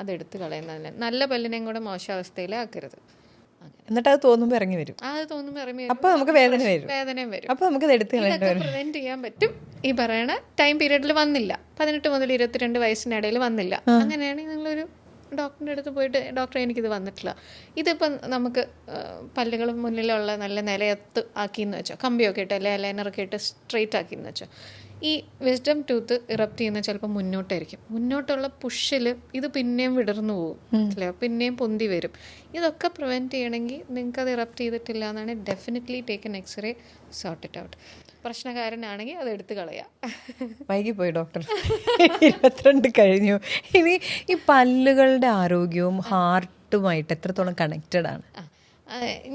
അതെടുത്ത് കളയുന്നതിന്, നല്ല പല്ലിനെയും കൂടെ മോശാവസ്ഥയിലാക്കരുത്. എന്നിട്ട് അത് തോന്നുമ്പോൾ ഇറങ്ങി വരും. അത് തോന്നുമ്പോൾ ഇറങ്ങി അപ്പോൾ നമുക്ക് വേദനയും വരും. അപ്പോൾ നമുക്ക് എടുത്ത് പ്രിവെന്റ് ചെയ്യാൻ പറ്റും. ഈ പറയണ ടൈം പീരീഡിൽ വന്നില്ല, 18 മുതൽ 22 വയസ്സിനിടയിൽ വന്നില്ല, അങ്ങനെയാണെങ്കിൽ നിങ്ങളൊരു ഡോക്ടറിൻ്റെ അടുത്ത് പോയിട്ട് ഡോക്ടറെ എനിക്കിത് വന്നിട്ടില്ല, ഇതിപ്പം നമുക്ക് പല്ലുകൾ മുന്നിലുള്ള നല്ല നിലയത്ത് ആക്കിയെന്ന് വെച്ചോ, കമ്പിയൊക്കെ ഇട്ട് അല്ലെങ്കിൽ ലൈനറൊക്കെ ഇട്ട് സ്ട്രെയിറ്റ് ആക്കിയെന്ന് വെച്ചോ, ഈ വിസ്ഡം ടൂത്ത് ഇറപ്റ്റ് ചെയ്യുന്ന ചിലപ്പോൾ മുന്നോട്ടായിരിക്കും. മുന്നോട്ടുള്ള പുഷിൽ ഇത് പിന്നെയും വിടർന്നു പോകും, മനസ്സിലായോ, പിന്നെയും പൊന്തി വരും. ഇതൊക്കെ പ്രിവെൻറ്റ് ചെയ്യണമെങ്കിൽ നിങ്ങൾക്ക് അത് ഇറപ്റ്റ് ചെയ്തിട്ടില്ല എന്നാണ് definitely take an x-ray, sort it out. പ്രശ്നക്കാരനാണെങ്കിൽ അത് എടുത്ത് കളയാം. വൈകിപ്പോയി ഡോക്ടർ, 22 കഴിഞ്ഞു. ഇനി ഈ പല്ലുകളുടെ ആരോഗ്യവും ഹാർട്ടുമായിട്ട് എത്രത്തോളം കണക്റ്റഡ് ആണ്?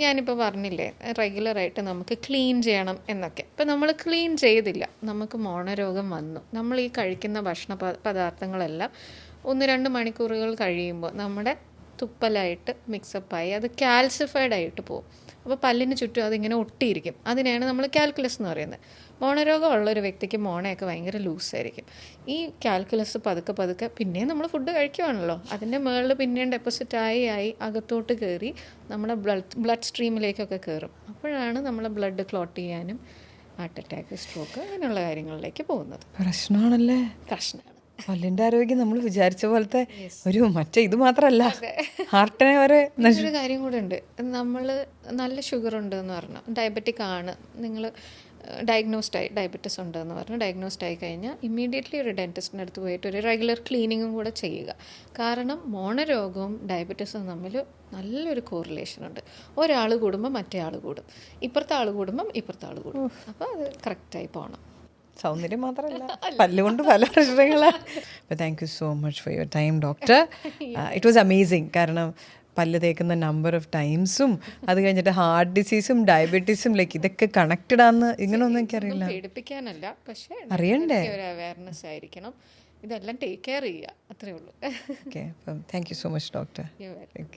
ഞാനിപ്പോൾ പറഞ്ഞില്ലേ, റെഗുലറായിട്ട് നമുക്ക് ക്ലീൻ ചെയ്യണം എന്നൊക്കെ. ഇപ്പം നമ്മൾ ക്ലീൻ ചെയ്തില്ല, നമുക്ക് മോണരോഗം വന്നു, നമ്മൾ ഈ കഴിക്കുന്ന ഭക്ഷണ പദാർത്ഥങ്ങളെല്ലാം 1-2 മണിക്കൂറുകൾ കഴിയുമ്പോൾ നമ്മുടെ തുപ്പലായിട്ട് മിക്സപ്പായി അത് കാൽസിഫൈഡ് ആയിട്ട് പോകും. അപ്പോൾ പല്ലിന് ചുറ്റും അതിങ്ങനെ ഒട്ടിയിരിക്കും. അതിനെയാണ് നമ്മൾ കാൽക്കുലസ് എന്ന് പറയുന്നത്. മോണരോഗമുള്ള ഒരു വ്യക്തിക്ക് മോണയൊക്കെ ഭയങ്കര ലൂസായിരിക്കും. ഈ കാൽക്കുലസ് പതുക്കെ പതുക്കെ പിന്നെയും നമ്മൾ ഫുഡ് കഴിക്കുവാണല്ലോ, അതിൻ്റെ മുകളിൽ പിന്നെയും ഡെപ്പോസിറ്റായി അകത്തോട്ട് കയറി നമ്മുടെ ബ്ലഡ് സ്ട്രീമിലേക്കൊക്കെ കയറും. അപ്പോഴാണ് നമ്മളെ ബ്ലഡ് ക്ലോട്ട് ചെയ്യാനും ഹാർട്ട് അറ്റാക്ക്, സ്ട്രോക്ക് അങ്ങനെയുള്ള കാര്യങ്ങളിലേക്ക് പോകുന്നത്. പ്രശ്നമാണല്ലേ? പ്രശ്നമാണ്. പല്ലിൻ്റെ ആരോഗ്യം നമ്മൾ വിചാരിച്ച പോലത്തെ ഒരു മറ്റേ ഇത് മാത്രമല്ല, ഹാർട്ടിനെ വരെ. ഒരു കാര്യം കൂടെ ഉണ്ട്, നമ്മൾ നല്ല ഷുഗർ ഉണ്ട് എന്ന് പറഞ്ഞു, ഡയബറ്റിക് ആണ്, നിങ്ങൾ ഡയബറ്റിസ് ഉണ്ടെന്ന് പറഞ്ഞ് ഡയഗ്നോസ്ഡ് ആയി കഴിഞ്ഞാൽ ഇമ്മീഡിയറ്റ്ലി ഒരു ഡെൻറ്റിസ്റ്റിൻ്റെ അടുത്ത് പോയിട്ട് ഒരു റെഗുലർ ക്ലീനിങ്ങും കൂടെ ചെയ്യുക. കാരണം മോണരോഗവും ഡയബറ്റിസും തമ്മിൽ നല്ലൊരു കോറിലേഷൻ ഉണ്ട്. ഒരാൾ കൂടുമ്പോൾ മറ്റേ ആൾ കൂടും, ഇപ്പുറത്തെ ആൾ കൂടുമ്പം ഇപ്പുറത്തെ ആൾ കൂടും. അപ്പോൾ അത് കറക്റ്റായി പോകണം. സൗന്ദര്യം മാത്രമല്ല, പല്ലുകൊണ്ട് പല പ്രശ്നങ്ങളാണ്. അപ്പോൾ thank you so much for your time doctor. It was amazing. കാരണം പല്ല് തേക്കുന്ന നമ്പർ ഓഫ് ടൈംസും അത് കഴിഞ്ഞിട്ട് ഹാർട്ട് ഡിസീസും ഡയബറ്റീസും ഇതൊക്കെ കണക്റ്റഡ് ആണെന്ന് ഇങ്ങനെയൊന്നും എനിക്കറിയില്ല. പേടിപ്പിക്കാനല്ല, പക്ഷേ അറിയണ്ടേ, ഒരു അവയർനെസ് ആയിരിക്കണം. ഇതെല്ലാം ടേക്ക് കെയർ ചെയ്യുക, അത്രേ ഉള്ളൂ. ഓക്കെ, അപ്പം thank you so much doctor. You welcome.